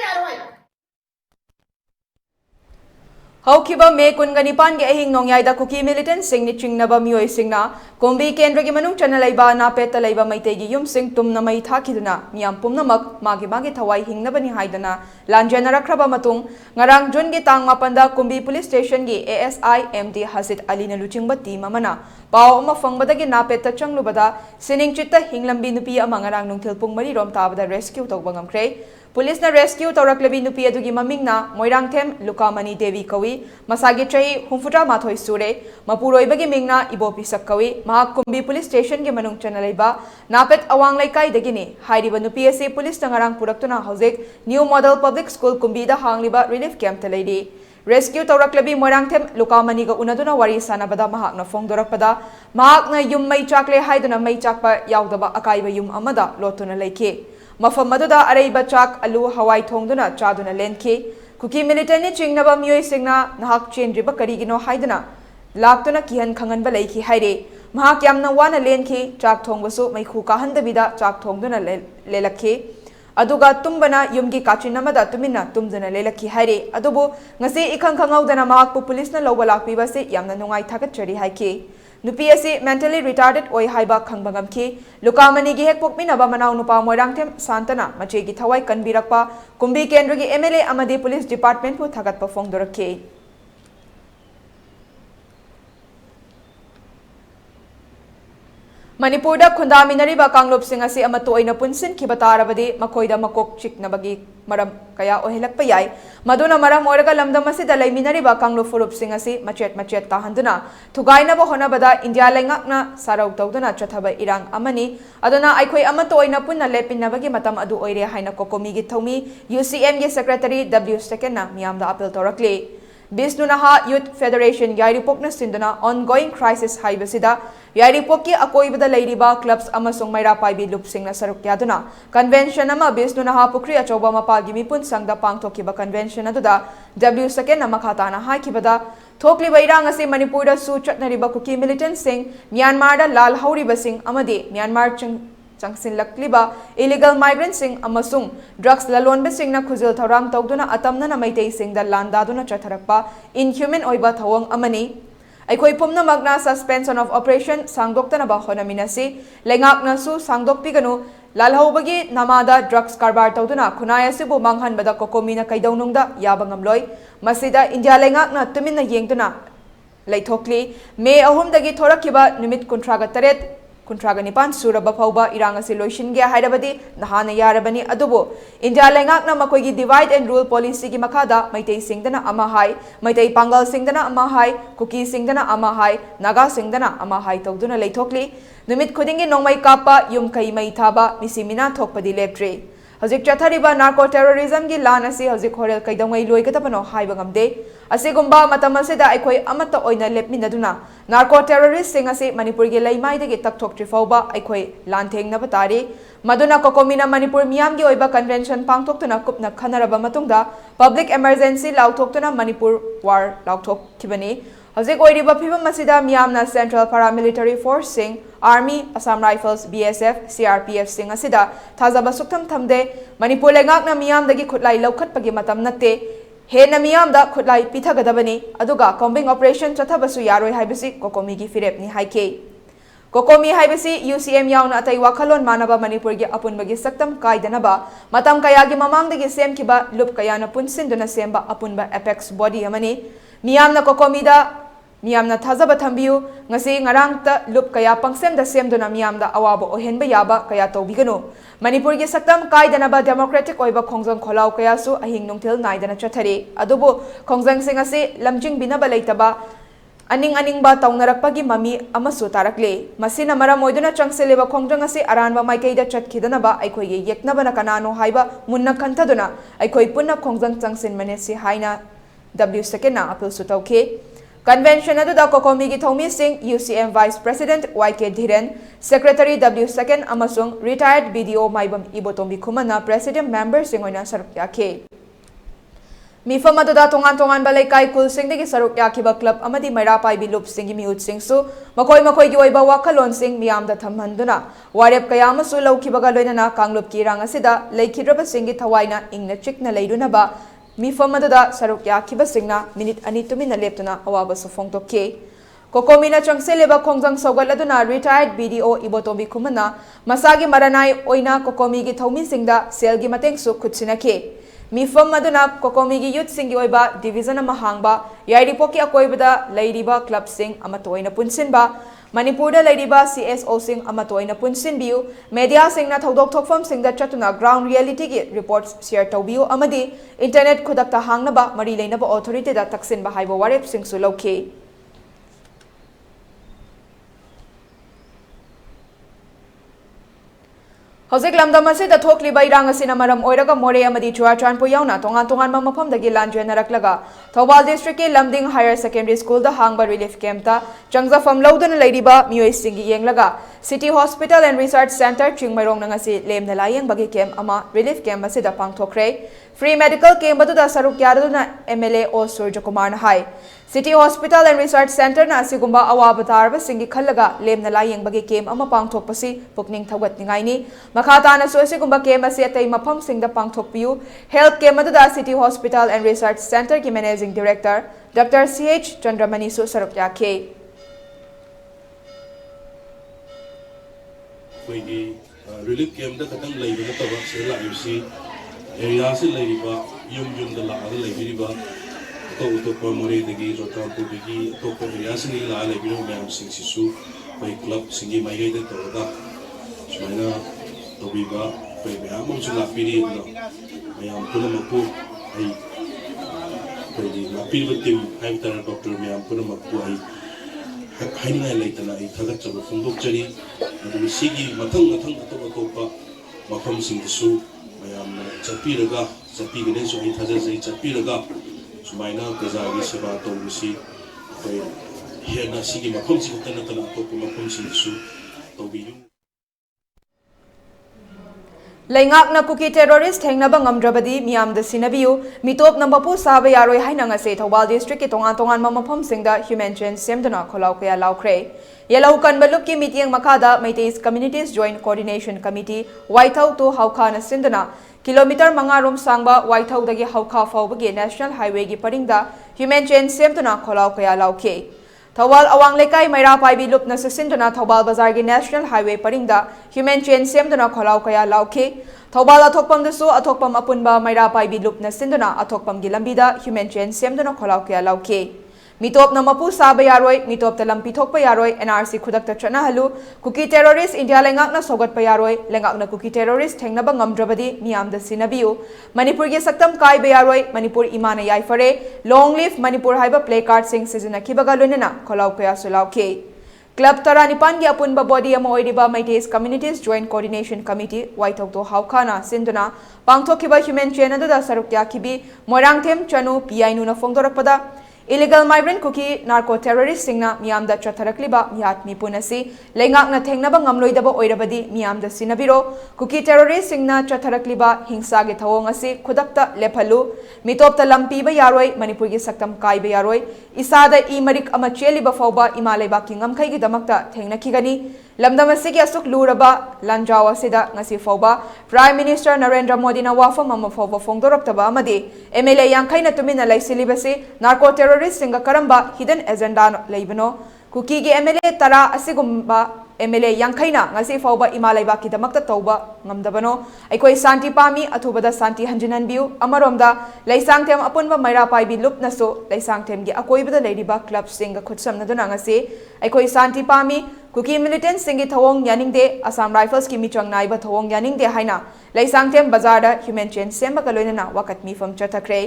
Haukiba May Kungani Ahing Nongyada Kuki militant sing ni Chingnaba Mui Singna, Kumbi Kendra Manu Chanalaiba, Napeta Laiba Maitegi Yum Sing Tum Namai Takiduna, Miam Pumnamak, Magi Magi Tawai Hingnabani Haidana, Lanjanara Krabamatung, Ngarang Jungi Tang Mapanda Kumbi Police Station Gi ASI MD Hasit Alina Luchingba Mamana, Pao Mafangbadagi Napeta Changlubada, Sining Chita Hinglambi Nupi Amangarang Nungtil Pungmari Rom Tabada Rescue Togbangam Cray. Police na rescue tawraklabi nupi adugi maming na Moirangthem Lukamani Devi kawi masagi chahi humfutra mathoi sure mapuroibagi mingna ibopi sakkawi mahak kumbi police station ge manung chanalaiba napet awang laikai dagini hairiba nupi ase police tangarang puraktuna hojek new model public school kumbi da hangliba relief camp talaidi rescue tawraklabi Moirangthem Lukamani ga unaduna wari sanabada mahak na fongdorakpada mahak na yum mai chakle haiduna mai chakpa yaudaba akaiba yum amada lotuna laike Mafam Maduda Araiba Chak Alu Hawaii Tongduna Chaduna Lenke, Kuki Militani Chingnaba Mui Signa, Nahak Chin Riba Karigino Haidana, Laktuna Kihan Kangan Balaki Haide, Mahak Yamna Wana Lenke, Chak Tongwasu, Maikuka Handabida, Chak Tongduna Lelake, Aduga Tumbana Yumgi Kachinamada Tumina, Tumduna Lelaki Haide, Adubu, Nasi Ikan Kangaudana Mahak Police na Lowalak Bibasi, Yamna Nungai Takachari Haike. Nupi asi mentally retarded oi haiba khangbangam ki Lukamani gi hek pokminaba manaw nupa Moirangthem Santana mache gi thawai kanbirakpa kumbi kendra gi MLA amadi police department pu thagatpa fongdorakhe Manipur da khundaminariba kanglop sing asi amato oina punsin khibatarabadi makoida makok chiknabagi maram kaya ohelakpa yai maduna maram oraga lamdam asida laiminariba kanglop furup sing asi machet tahanduna thugaina ba honabada India lengakna sarau tawduna chathaba irang amani aduna aikhoi amato oina punna lepinabagi matam adu oire haina kokomi gi thomi UCM ge secretary W Sekena miyamda appeal torakle Bisnu Naha Youth Federation Yairipokna Sinduna ongoing crisis haibasida Yairipoki akoibada leiriba clubs amasung maira paibi lupsingna saruk yaduna convention ama Bisnu Naha Pukri achoba mapagi mipun sangda pangthokiba convention aduda W Sekena makhatana haikibada Thokli bairang ase Manipur da su chatnariba kuki militant sing Myanmar da lal hauriba sing amade Myanmar Changsin Lakliba, illegal migrants sing amasung, drugs lalonbe sing na khuzil tharam tawduna atamna na maitei sing da landaduna chatharakpa, inhuman oiba thawang amani. Aikoi pumna magna suspension of operation sangdokta na ba honaminasi, lengak na su sangdok piganu, lalhaubagi namada drugs karbar tawduna khunaya sibu manghan bada kokomi na kaidawnungda yabangamloy, masida India lengak na tumin na yengduna. Laithokli, May ahumdagi thorakiba numit kuntraga taret, Kuntraga Nipan Suraba Pauba Iranga Solution Gia Hyderabadi, Nahana Yarabani Adubo, India Lengakna Makogi divide and rule policy Makada, Maitei Singdana Amahai, Maitei Pangal Singdana Amahai, Kuki Singdana Amahai, Naga Singdana Amahai Togduna Laitokli, Numit Kudingi Nongmai Kappa, Yum Kai Maitaba, Misimina Tokpadi Leptre. Hojik chathariba narco terrorism gi lan asi hojik horel kaidamai loigatapano haibangamde asigumba matamasida aikoi amata oina lepminaduna narco terrorist sing asi Manipur gi laimai de gi takthok trifauba aikoi lantheng na batari maduna kokomina Manipur miyam gi oiba convention pangthoktuna kupna khanaraba matungda public emergency lautoktuna Manipur war lautok kibani Hojik oiriba phibam masida miyamna Central Paramilitary Force sing Army, Assam Rifles, BSF, CRPF sing asida thazaba suktham thamde Manipur lengak na miyam dagi khutlai laukhat pagi matam natte he na miyam da khutlai pithagadabani aduga combing operation chathabasu yaroi haibasi kokomi gi firep ni haike kokomi haibasi UCM yauna atai wakhalon manaba Manipur gi apunbagi saktam kaidanaba matam kaya gi mamang dagi semkiba lup kaya na punsinduna semba apunba apex body amani miyamna kokomi da Miyamna thazaba thambiu ngasi ngarang ta lup kaya pangsem da semduna miyamda awaba ohenba yaba kaya tawbigano Manipur gi saktam kaidanaba democratic oiba khongjang kholau kaya su ahing nungthil naidana chathare adubu khongjang sing ase lamjing binaba leitaba aning ba tawnarakpagi mami amasu tarakle masina maram oiduna changseleba khongjang ase aranba maikeida chatkidanaba aikoi ge yeknaba na kanano haiba munna kanthaduna aikoi punna khongjang changsin manesi haina W Sekena appeal su tawke Convention aduda kokomi gi thomi sing UCM Vice President YK Dhiren Secretary W Seken amasung retired BDO maibam ibotombi khumana President member sing oina saruk yakhe Mifam aduda tongan balai kai kul sing degi saruk yakhiba club amadi maira pai bi lup sing gi miut sing su makoi gi oiba wakalon sing miyam da thamhanduna warep kayama su laukibaga loinana kanglop ki rang asida leikhidraba sing gi thawaina ingna chikna leiduna ba ꯃꯤꯐꯝ ꯑꯗꯨꯗ ꯁꯔꯨꯛ ꯌꯥꯈꯤꯕꯁꯤꯡꯅ minute 2 ꯇꯨꯃꯤꯟꯅ ꯂꯦꯞꯇꯨꯅ ꯑꯋꯥꯕꯁꯨ ꯐꯣꯡꯗꯣꯛꯈꯤ ꯀꯣꯀꯣꯃꯤꯅ ꯆꯪꯁꯤꯜꯂꯤꯕ ꯈꯣꯡꯖꯪ ꯁꯧꯒꯠꯂꯗꯨꯅ ꯔꯤꯇꯥꯌꯔꯗ BDO Ibotombi Khumana ꯃꯁꯥꯒꯤ ꯃꯔꯥꯅꯥꯏ ꯑꯣꯏꯅ ꯀꯣꯀꯣꯃꯤꯒꯤ ꯊꯧꯃꯤꯁꯤꯡꯗ ꯁꯦꯜꯒꯤ ꯃꯇꯦꯡꯁꯨ ꯈꯨꯠꯁꯤꯟꯅꯈꯤ ꯃꯤꯐꯝ ꯑꯗꯨꯅ ꯀꯣꯀꯣꯃꯤꯒꯤ ꯌꯨꯠꯁꯤꯡꯒꯤ ꯑꯣꯏꯕ ꯗꯤꯚꯤꯖꯟ ꯑꯃ ꯍꯥꯡꯕ ꯌꯥꯏꯔꯤꯄꯣꯛꯀꯤ ꯑꯀꯣꯏꯕꯗ ꯂꯩꯔꯤꯕ ꯀ꯭ꯂꯕꯁꯤꯡ ꯑꯃꯠꯇ ꯑꯣꯏꯅ ꯄꯨꯟꯁꯤꯟꯕ ꯃꯅꯤꯄꯨꯔꯗ ꯂꯩꯔꯤꯕ CSOꯁꯤꯡ ꯑꯃꯠꯇ ꯑꯣꯏꯅ ꯄꯨꯟꯁꯤꯟꯕꯤꯌꯨ ꯃꯦꯗꯤꯌꯥꯁꯤꯡꯅ ꯊꯧꯗꯣꯛ ꯊꯣꯛꯐꯝꯁꯤꯡꯗ ꯆꯠꯇꯨꯅ ꯒ꯭ꯔꯥꯎꯟꯗ ꯔꯤꯌꯦꯂꯤꯇꯤꯒꯤ ꯔꯤꯄꯣꯔꯠ ꯁꯦꯌꯔ ꯇꯧꯕꯤꯌꯨ ꯑꯃꯗꯤ ꯏꯟꯇꯔꯅꯦꯠ ꯈꯨꯗꯛꯇ ꯍꯥꯡꯅꯕ ꯃꯔꯤ ꯂꯩꯅꯕ ꯑꯣꯊꯣꯔꯤꯇꯤꯗ ꯇꯛꯁꯤꯟꯕ ꯍꯥꯏꯕ ꯋꯥꯔꯦꯞꯁꯤꯡꯁꯨ ꯂꯧꯈꯤ ꯍꯧꯖꯤꯛ ꯂꯝꯗꯝ ꯑꯁꯤꯗ ꯊꯣꯛꯂꯤꯕ ꯏꯔꯥꯡ ꯑꯁꯤꯅ ꯃꯔꯝ ꯑꯣꯏꯔꯒ ꯃꯣꯔꯦ ꯑꯃꯗꯤ ꯆꯨꯔꯥꯆꯥꯟꯄꯨꯔ ꯌꯥꯎꯅ ꯇꯣꯉꯥꯟꯕ ꯃꯐꯝꯗꯒꯤ ꯂꯥꯟꯖꯦꯟꯅꯔꯛꯂꯒ ꯊꯧꯕꯥꯜ ꯗꯤꯁꯇ꯭ꯔꯤꯛꯀꯤ ꯂꯝꯗꯤꯡ ꯍꯥꯌꯔ ꯁꯦꯀꯦꯟꯗꯔꯤ ꯁ꯭ꯀꯨꯜꯗ ꯍꯥꯡꯕ ꯔꯤꯂꯤꯐ ꯀꯦꯝꯞꯇ ꯆꯪꯖꯐꯝ ꯂꯧꯗꯨꯅ ꯂꯩꯔꯤꯕ ꯃꯤꯑꯣꯏꯁꯤꯡꯒꯤ ꯌꯦꯡꯂꯒ ꯁꯤꯇꯤ ꯍꯣꯁꯄꯤꯇꯥꯜ ꯑꯦꯟड ꯔꯤꯁꯔꯆ ꯁꯦꯟꯇꯔ ꯆꯤꯡꯃꯩꯔꯣꯡꯅ ꯉꯁꯤ ꯂꯦꯝꯅ ꯂꯥꯌꯦꯡꯕꯒꯤ ꯀꯦꯝꯞ ꯑꯃ ꯔꯤꯂꯤꯐ ꯀꯦꯝꯞ ꯑꯁꯤꯗ ꯄꯥꯡꯊꯣꯛꯈ꯭ꯔꯦ ꯐ꯭ꯔꯤ ꯃꯦꯗꯤꯀꯦꯜ ꯀꯦꯝꯞ ꯑꯗꯨꯗ ꯁꯔꯨꯛ ꯌꯥꯗꯨꯅ MLA O Surjakumarna hi City Hospital and Research Center na asigumba awaba tarabasinggi khallaga lemna layengbagi kem ama pangthokpasi pukning thawgatningai ni makhatana so asigumba kem ase atai mafam singda pangthokpiu health kem aduda City Hospital and Research Center ki managing director Dr. CH Chandramani su saruk yakhe
koigi relief camp da katang leiba tawa se la yusi area se leiba yum da la ada leiba to more dagi rota to dagi to area se ni la leiba mem sing sisu koi club singi mai ga to da smaina to biba koi mem mo la piri no ayam puna mapu ai koi di la piri tim ai tar doctor mem puna mapu ai hainai leitana ai thagat chabu phungdok chari adu sigi mathang atopa mafam sing su mayam chapiraga chapigane so ai thaja sai chapiraga sumaina gazagi seba to si koi hena sigi mafam sing tana atopa mafam sing su to biyu
Laingakna kuki terrorist hengnaba ngamdrabadi miyamda sinabiyu mitop nambapu saba yaroi haina ngase Thobal district ki tongan mamafam singda human chain semduna kholau kaya laukre yelau kanba lupki meeting makada Meiteis Communities Joint Coordination Committee Waithau to Haukana sinduna kilometer mangarom sangba Waithau dagi Hauka faubagi National Highway gi paringda human chain semduna kholau kaya lauke Thobal awang lekai maira paibi lupna sinduna Thobal Bazar gi National Highway paringda human chain semduna kholau kaya lauke Thobal athokpam dasu athokpam apunba maira paibi lupna sinduna athokpam gi lambida human chain semduna kholau kaya lauke mitop na mapu saba yaroi mitop talam pithokpa yaroi NRC khudakta chana halu kuki terrorist India lengakna sogatpa yaroi lengakna kuki terrorist thengnaba ngamdrabadi miyamda sinabiu Manipur gi saktam kai be yaroi Manipur imana yaifare long live Manipur haiba placard sing sizina kibaga lunena kholau kaya sulauke Club Tara Nipan gi apunba body ama oiriba Meiteis Communities Joint Coordination Committee Waithau to Haukana sinduna pangthokiba human chain adada saruk yakibi Moirangthem Chanu PI nu na fongdorakpada Illegal migrant kuki narco terrorist singna miyamda chatharakliba mihat mipunasi lengakna thengnaba ngamloidaba oirabadi miyamda sinabiro kuki terrorist singna chatharakliba hingsa ge thawong asi khudakta lephalu mitopta lampiba yaroi Manipur gi saktam kaiba yaroi isada I marik ama cheliba fawba imalaiba ki ngamkhai gi damakta thengnakhigani lamdam asigi asuk luraba lanjaw asida ngasi fawba Prime Minister Narendra Modi na wafam ama fawba fongdoraktaba amadi MLA yangkhai na tumina laisilibasi narco terrorist singa karamba hidden agenda leibano kuki gi MLA tara asigumba MLA yangkhaina ngasi fawba imalaiba ki damakta tawba ngamdabano aikoi santi pami athubada santi hanjinanbiu amaromda laisangthem apunba maira paibi lupnaso laisangthem gi akoibada leiriba club singa khutsamnaduna ngasi aikoi santi pami kuki militant singi thawong yaningde Assam Rifles ki michang naiba thawong yaningde haina laisangthem bazar da human chain semba kaloinana wakat mi fam chathakre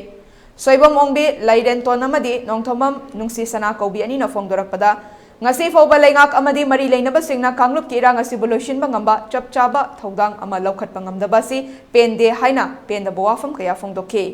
Soibam ongbi laiden tonamadi nongthomam nungsi sana kaubi ani na fongdorakpada ngasi fawba laingak amadi mari leinaba singna kanglup ki irang asi bolosin bangamba chapchaba thodang ama lokhat pangamdaba si pende haina penda bawafam kaya fongdokhe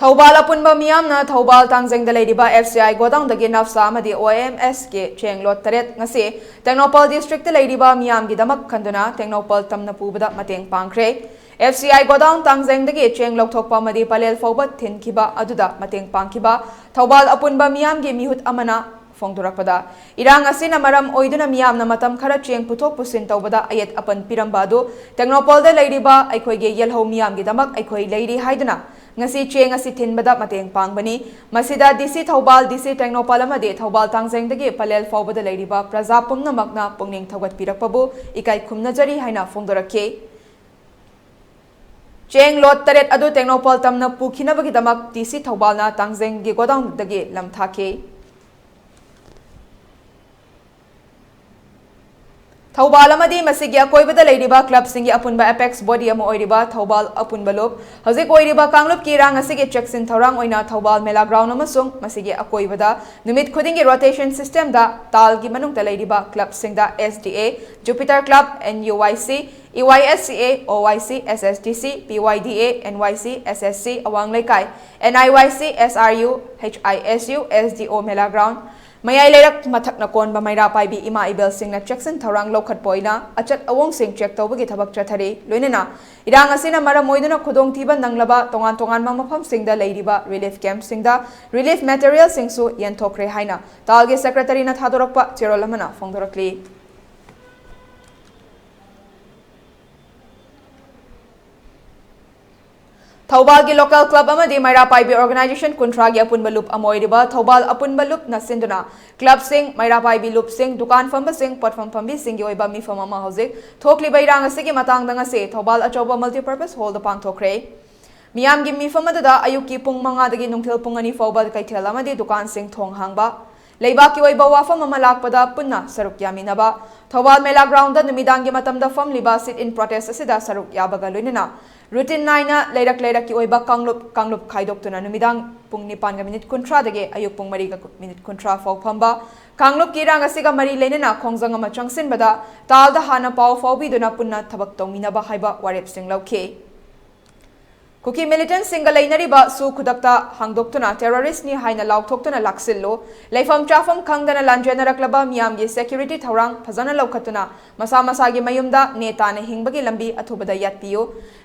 Thobal apunba miyamna Thobal tangjengda leiriba FCI godang dagi nafsa amadi OMS ke chenglot taret ngasi Technopal district da leiriba miyam gi damak khanduna Technopal tamna pubada mateng pangkhre FCI godang tangjengdagi chenglok thokpa amadi palel fawba thinkhiba aduda mateng pangkhiba Thobal apunba miyam gi mihut amana फोंदोरकपदा इरांग असिना मरम ओइदुना मियामना मतम खरा Cheng पुथोक पुसिन तौबदा अयत अपन पिरंबा दो टेक्नोपोलदा लेरिबा अखोइगे येलहो मियामगी दमक अखोइ लेरि हाइदुना ngasi cheng asi thinbada mateng pangbani masida dc thobal dc technopal amade thobal tangjengdagi palel fawbada leiriba praja pumna makna pungning thogat pirakpabu ikai khumna jari haina fongdorakhe cheng lot taret adu technopal tamna pukhinabagi damak dc thobalna tangjengi godown dagi lamthake Thobal amadi masigi akoibada leiriba club singi apunba apex body ama oiriba Thobal apunba lob hojik oiriba kanglup ki rang asigi checksin thorang oina Thobal mela ground amasung masigi akoibada numit khudingi rotation system da tal gi manungta leiriba club singda SDA Jupiter Club NUYC EYSCA OYC SSDC PYDA NYC SSC awang lekai NIYC SRU HISU SDO mela ground Mayai lerak mathak na kon ba mayra pai bi ima ibel sing na checkson thorang lokhat poina achat awong sing check tawbagi thabak chathari loinena irang asina mara moiduna khudong thiba nanglaba tongan tongan ma mafam singda leiriba relief camp singda relief material singsu yenthokre haina talge secretary na thadorakpa cherolamana fongdorakli Thobal gi local club amadi Maira Paibi organization kuntra gi apun balup amoiriba Thobal apun balup na sinduna club sing Maira Paibi loop sing dukan famba sing potfam fambi sing gi oiba mi fama ma hojik thokli bairang asigi matang danga se Thobal achoba multi-purpose hall da pangthokre miyam gi mi fama da ayuki pung manga dagi nungthil pung ani fawba kaithel amadi dukan sing thong hangba leiba ki oiba wafam ama lakpada punna saruk yaminaba Thobal mela ground da numidang gi matam da fam liba sit in protest asida saruk yabaga loinena Routine 9 leirak ki oiba kanglup khaidok tuna numidang pung 9 minute kuntra dage ayuk pung 3 minute kuntra faw phamba kanglup ki rang asiga mari lenena khongjang ama changsin bada tal da hana paw faw bi duna punna thabak tongmina ba haiba warep sing lauke Kuki militant single lainari ba su kudakta hangdoktuna terrorist ni haina lauktoktuna laksillo leifam trafam khangdana lanjena raklaba miyam gi security thorang phajana laukhatuna masa masa gi mayumda neta na hingbagi lambi athubada yatpiyo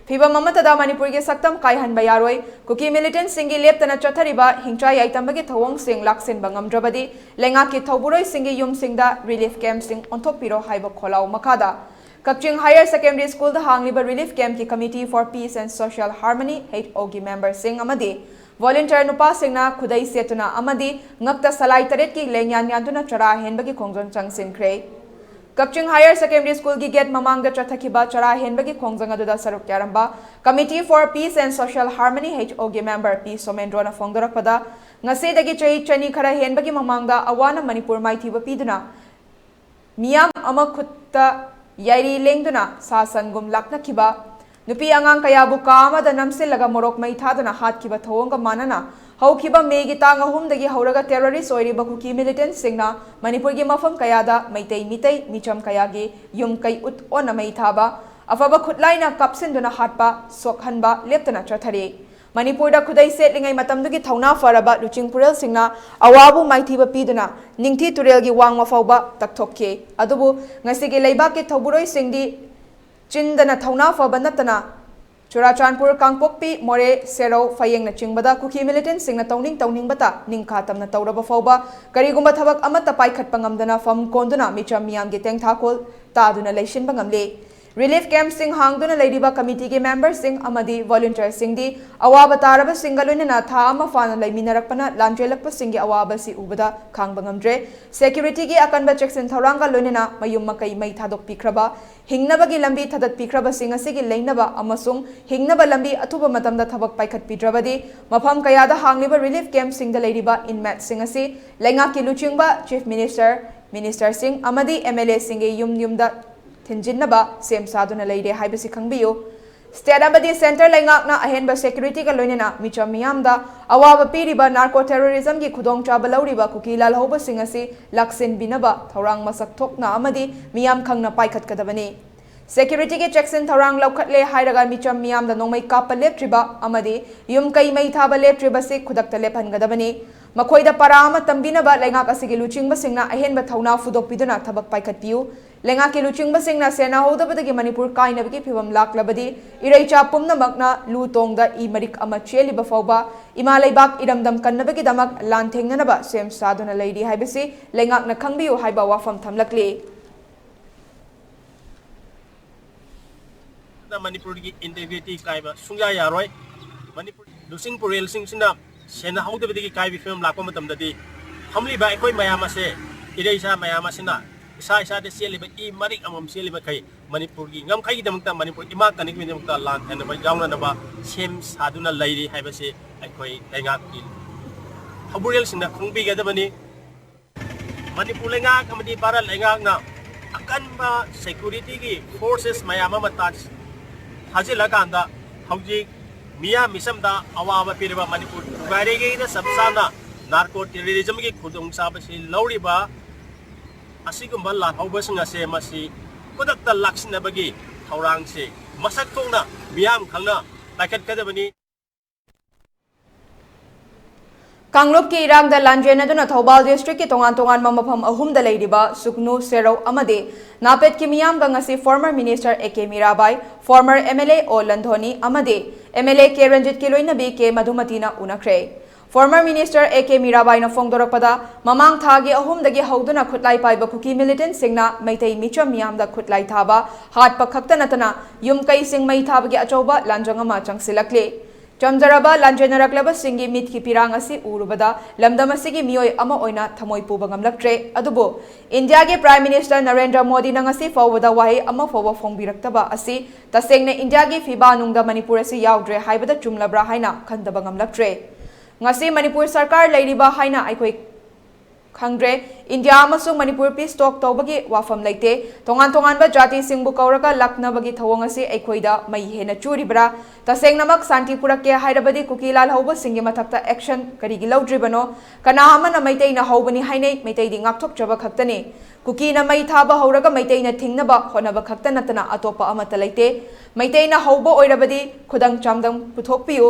Fiba mamatada Manipur gi saktam kaihan bayaroi kuki militant singi leptana chathariba hingcha yaitambagi thawong sing laksin bangam drabadi lenga ki thoburoi singi yum singda relief camp sing onthopiro haiba kholau makada Kakching Higher Secondary School the hangliba relief camp ki Committee for Peace and Social Harmony HOG member sing amadi volunteer nupa singna khudai setuna amadi ngakta salai taret ki lengyan yantuna chara henbagi khongjang changsin kre Kakching Higher Secondary School ki gate mamangda chathakiba chara henbagi khongjang aduda saruk yaramba Committee for Peace and Social Harmony HOG member P Somendro na fongdorakpada ngase dagi chai chani khara henbagi mamangda awana Manipur maithiba piduna miyam ama khutta Yairi lengduna sasangum lakna kiba nupi angang kaya buka amada namsilaga morok mai thadana hat kiba thawonga manana hau kiba megi tang ahum dagi hauraga terrorist oiriba kuki militant singna Manipur gi mafam kaya da maitai mitai micham kaya gi yum kai ut ona mai thaba afaba khutlaina kapsinduna hatpa sokhanba leptana chathari Manipur da khudai setlingai matamdugi thauna faraba luching purel singna awabu maithiba piduna ningthi turel gi wangma fawba takthokke adubu ngasigi leiba ki thoburoi singdi chindana thauna faba natana Churachandpur Kangpokpi More Serau Fayeng na chingbada kuki militant singna tawning bata ningkha tamna tawraba fawba karigumba thabak amata paikhat pangamdana fam konduna micham miyam gi teng thakol taduna leishin bangamle Relief camp sing hangduna leiriba committee ke member sing amadi volunteer sing di awaba taraba singalunina tha ama fana leimiнаrakpana lanjelakpa singi awaba si ubada khangbangamdre security gi akanba checksin thoranga lunina mayum makai mai thadok pikraba hingnaba gi lambi thadat pikraba singa sigi leinaba amasung hingnaba lambi athuba matamda thabak paikhat pidrabadi mafam kayada hangliba relief camp sing da leiriba inmat singa si lenga ki luchingba chief minister sing amadi MLA singi yumda Thinjinnaba sem saduna leide haibasi khangbiyo state abadi center laingakna ahenba security ka loinena micham miyamda awaba piriba narco terrorism gi khudong chaba lauriba kukila lalhoba singasi laksin binaba thorang masak thokna amadi miyam khangna paikhat kadabani security gi checksin thorang laukhatle hairaga micham miyamda nongmai kapa leptriba amadi yum kai mai thaba leptriba se khudakta lephangadabani makoida parama tambinaba laingak asigi luchingba singna ahenba thauna fudok piduna thabak paikhat piu Lengaki luchingbasinga sena hodabadagi Manipur kainabagi phibam laklabadi iraicha pumnamakna lu tongda I marik ama cheliba fawba ima leibak idamdam kannabagi damak lanthengnanaba sem saduna leidi haibasi lengakna khangbiu haiba wafam thamlakli
Manipur की integrity कायबा Sunga यारोय Manipur losing पुरेल सिंग सिना सेना हाउदे बदगी कायबी film लाको मतम ददी हमली बा एकोय मयामा से इरेसा मयामा सिना इसा इसा दे सेलिबा ई मरिक अमम सेलिबा खै Manipur की ngam khai दमकता Manipur इमा कनिक में दमकता लान एन बा जावना नबा सेम सादुना लैरी हाइबसे एकोय लेंगा की हबुरेल सिना खुंबी गदबनी Manipur लेंगा कमदी बारा लेंगा ना अकन बा सिक्योरिटी की फोर्सेस मयामा मता हाजिलकांदा हौजी मिया मिसमदा अवाब पिरबा Manipur गारेगे सबसाना नार्को टेररिज्म की खुदोंग साबसी लौरिबा असिगुम्बा लाहौबसिंग असे मसी कुदक्ता लाक्सिनबगी थौरांगसे मसक थोंना मियाम खंगना लाखतकदबनी
Kanglop ki irang da lanjena duna Thobal district ki tongan mamapam ahum da leiriba Suknu Serau amade napet ki miyam gangasi former minister AK Mirabai former MLA O Landhoni amade MLA K Ranjit ki loina bi K Madhumatina unakre former minister AK Mirabai na fongdorakpada mamang thagi ahum dagi hauduna khutlai paiba kuki militant singna maitai micham miyam da khutlai thaba hat pakhakta natana yum kai sing mai thabagi achauba lanjangama changsilakle Chamjaraba Lanjanaраklaba Singi Mit ki pirang asi urubada lamdamasi miyoi ama oina thamoi puba ngamlaktre adubo India ge Prime Minister Narendra Modi nangasi fawada wahi ama fawa fongbiraktaba asi tasengna India ge fiba nungda Manipur asi yaudre haibada chumlabra haina khandaba ngamlaktre ngasi Manipur sarkar leiriba haina aikoi khangdre India amasung Manipur peace talk tawbagi wafam leite tongan ba jati singbu kauraka laknabagi thawang asi aikhoida mai hena churibra tasengnamak santi purake hairabadi kukilal hauba singi mathakta action karigi laudribano kana hamana maitei na haubani hainei maitei di ngakthok chaba khaktane kuki na mai thaba hauraga maitei na thingnaba honaba khakta natana atopa amata leite maitei na hauba oirabadi khudang chamdang puthokpiu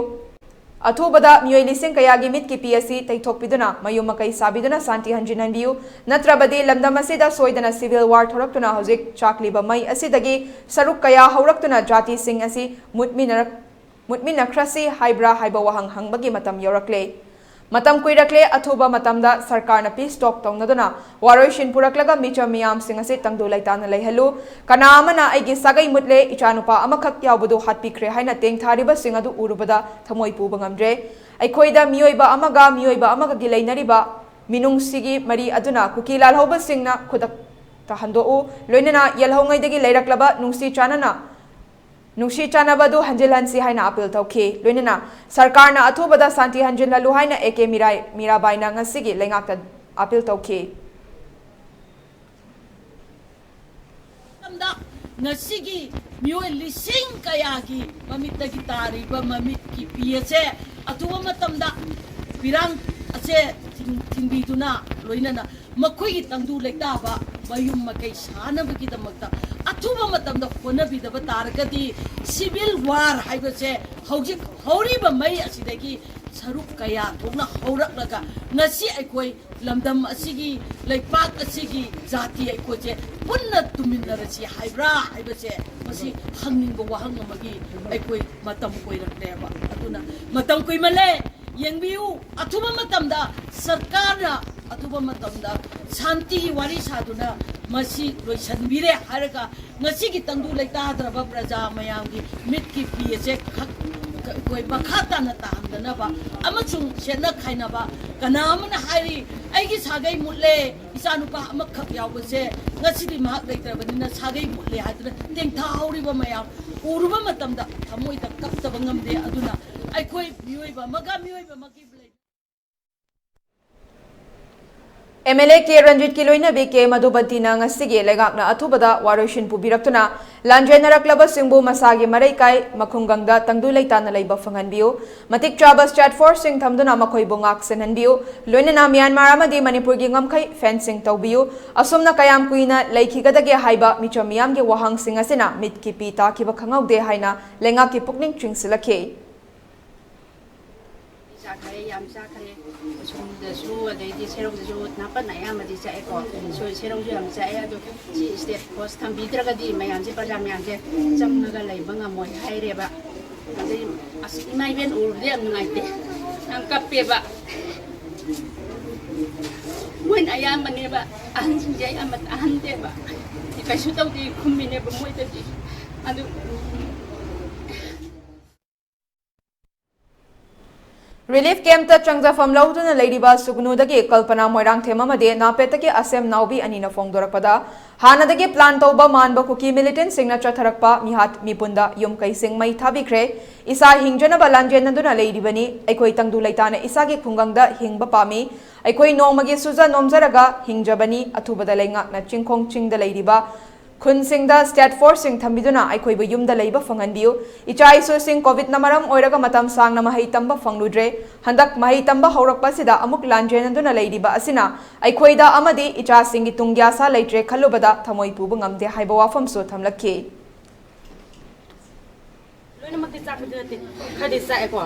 Athubada miyoi lising kayagi mit ki PSC taithokpiduna mayumakai sabiduna santi hanjinanbiu natrabadi lamdamasida soidana civil war thoraktuna hojik chakliba mai asidagi saruk kaya hauraktuna jati sing asi mutminakhrasi haibra haiba wahang hangbagi matam yorakle matam kuirakle athuba matamda sarkarna peace talk tawnaduna waroishin puraklaga micha miyam sing asi tangdu laitana leihalu kana amana aigi sagai mutle ichanupa amakhak yawbudu hatpikre haina tengthariba singadu urubada thamoi puba ngamdre aikhoida miyoiba amaga gileinariba minungsigi mari aduna kukilal hoba singna khudak tahando u loinana yelhongaidagi leiraklaba Nungsi chanabadu hanjil hansi haina appeal tauke loinana sarkarna athubada santi hanjil lalu haina AK Mirabai na ngasigi lengakta appeal tauke
tamda ngasigi miyoi lising kayagi mamit gi tari ba mamit ki piese atuwa matamda pirang ase tingbiduna loinana makhoi gi tangdu lekta ba mayum makai sana bagi damakta athuba matamda honabidaba taragadi civil war haibase hojik horiba mai asidagi saruk kaya thokna horaklaga ngasi aikoi lamdam asigi leipak asigi jati aikoi je punna tuminarasi haibra haibase masi hangning wahang amagi aikoi matam koirakteba aduna matam koimale yengbiu athuba matamda sarkarna athuba matamda shanti wari saduna masi loisanbire haraga ngasi gi tangdu leitadraba praja mayamgi mitki piese koi bakhata na tamdana ba amachung sena khaina ba kanamna hari aigi sagai mulle isanupa amakhak yawbase ngasi di mahak leitrabani sagai mulle hadra tengtha hauriba mayam uruba matamda thamoida kaptaba ngamde aduna aikoi miyoiba magi
MLA K Ranjit ki loina bi K Madhubatina ngasigi legakna athubada waroishin pubiraktuna lanjenaраklaba singbu masagi marai kai makhungangda tangdu leitana leiba fanganbiu matik trabas chat force sing thamduna makhoi bungak senhanbiu loinana Myanmar amadi Manipur gi ngamkhai fencing tawbiu asumna kayam kuina leikhigedage haiba michamiam ge wahang singasina mitki pita kiba khangaude haina lenga ki pukning chingsilakhe
Sakare yam sakare
ꯁꯨꯗꯁꯨ ꯑꯗꯩꯗꯤ ꯁꯦꯔꯧꯗꯁꯨ ꯅꯥꯄꯟ ꯑꯌꯥꯝꯕꯗꯤ ꯆꯥꯛꯑꯦꯀꯣ ꯁꯦꯔꯧꯁꯨ ꯌꯥꯝ ꯆꯥꯛꯑꯦ ꯑꯗꯣ ꯁꯤ state force ꯊꯝꯕꯤꯗ꯭ꯔꯒꯗꯤ ꯃꯌꯥꯝꯁꯦ ꯄ꯭ꯔꯖꯥ ꯃꯌꯥꯝꯁꯦ ꯆꯪꯉꯒ ꯂꯩꯕ ꯉꯝꯃꯣꯏ ꯍꯥꯏꯔꯦꯕ ꯑꯗꯩ ꯑꯁ ꯏꯃꯥ ꯏꯕꯦꯟ ꯎꯔꯨꯕꯗꯤ ꯌꯥꯝ ꯅꯨꯡꯉꯥꯏꯇꯦ ꯌꯥꯝ ꯀꯞꯄꯦꯕ ꯃꯣꯏꯅ ꯑꯌꯥꯝꯕꯅꯦꯕ ꯑꯍꯟꯁꯤꯡꯁꯦ ꯑꯌꯥꯝꯕ ꯑꯍꯟꯗꯦꯕ kaisu tawdi khumine ba moi tadi adu
Relief camp ta changjafam lauduna leidiba sugnudagi kalpana moirang themamade napetaki asem naubi anina fongdorakpada hanadagi plan tawba manba kuki militant singna chatharakpa mihat mipunda yum kaising mai thabikre isa hingjana balanjenaduna leidibani aikoi tangdu leitana isagi khungangda hingba pami aikoi nongmagi suja nomjaraga hingjabani athubada leingak na chingkhong chingda leidiba Kunsingda state forcing thambiduna aikoi bu yumda leiba fanganbiu icha isu sing covid namaram oiraga matam sangna mahai tamba fangludre handak mahai tamba haurakpa sida amuk lanjenanduna leidiba asina aikoida amadi icha singi tungya sa leitre khalubada thamoi pubu ngamde haiba wafam so thamlakki
loina makti chakudati khadi sa eko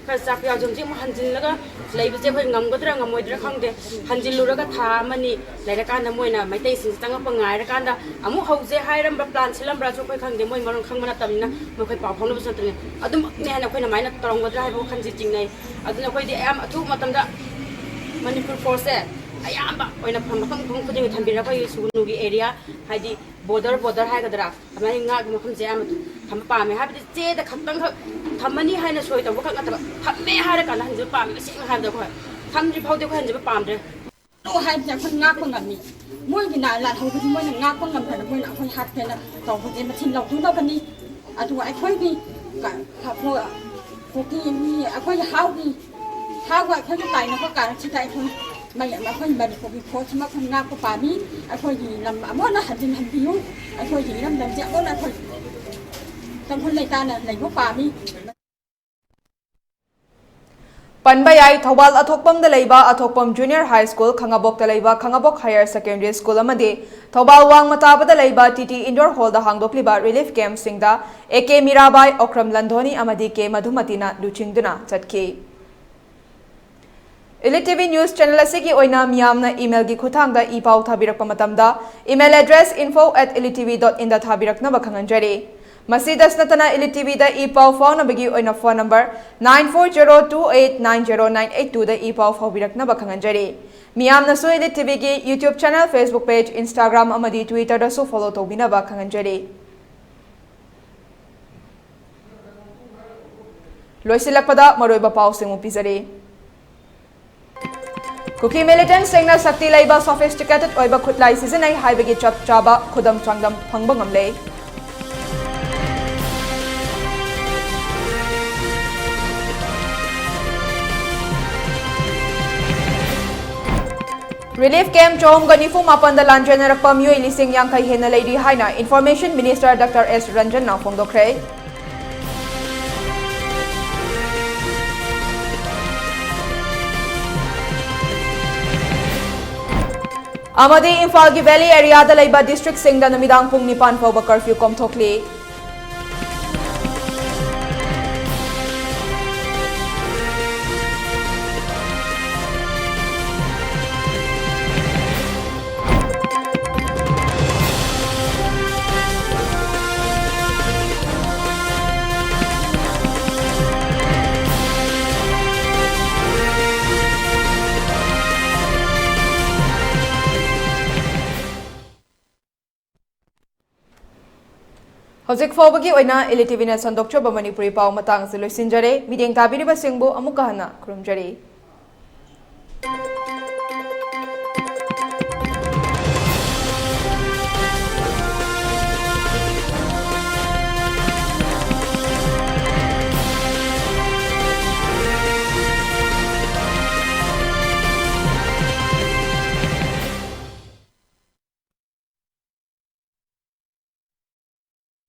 khasa pya jomji mo hanjil laga leibe je khoi ngamgodra ngamoidra khangde hanjil luraga tha mani laira kana moina maitai sin tanga pangai ra kana amu hauze hairam ba plan silam bra jo khoi khangde moi marong khangmana tamina mo khoi paw phonu basatne adum ne hana khoi na maina toronggodra haibo khanji jingnai aduna khoi di am athu matamda Manipur force ayamba oina phamkham khong khuding thambira khoi sunugi area haidi border haigadra amai nga makham je am tham pa me habdi che da khaktang thamani haina soi taw khak ataba thamme hara kana hanju pam sing habda khoi thamri phaude khoi hanju pam de
to hai ja khon nga ko ngami moi gi na la thau ko moi nga ko ngam thana moi na khoi hat phena taw ko je ma thin law tu da bani atu ai khoi ni ka kha plo ko ki ni akhoi hau ni hau ga khoi tai na ko ka chi tai khoi mai ma khoi bani ko bi ko chma khon nga ko pa mi akhoi gi lam amon na hadin han biu akhoi gi lam dam ja on akhoi tam khoi lai ta na lai ko pa mi
Panbayai Thobal Athokpam da leiba Athokpam Junior High School Khangabok da leiba Khangabok Higher Secondary School amade Thobal Wang Mataba da leiba TT Indoor Hall da hangdokliba relief camp singda AK Mirabai Okram Landhoni amadi ke Madhumatina luchingduna chatki ELITETV News Channel asigi oina miyamna email gi khuthangda ipau thabirakpa matamda email address info@elitv.in da thabirakna ba khanganjari Masidas natana ELITETV da ipau phone bagi oina phone number 9402890982 da ipau phaubirakna ba khanganjari miyamna so ELITETV gi YouTube channel Facebook page Instagram amadi Twitter da so follow tobina ba khanganjari Loisilakpada maroiba pau singu pizari Kuki militant singna sakti laiba sophisticated oiba khutlai season ai haibagi chap chaba khudam changdam phangba ngamle Relief camp chom ganifu mapan da lanjana rakpa miyoi lising yang kai hena lady haina Information Minister Dr. S. Ranjan na phongdokre Amadi Imphal gi Valley area da leiba district singda namidang pung nipan fawba curfew komthokli Hojik fawbagi oina ELITETV na sandokchoba Manipuri pau matang se loisinjare mideng tabiriba singbu amukahana krumjari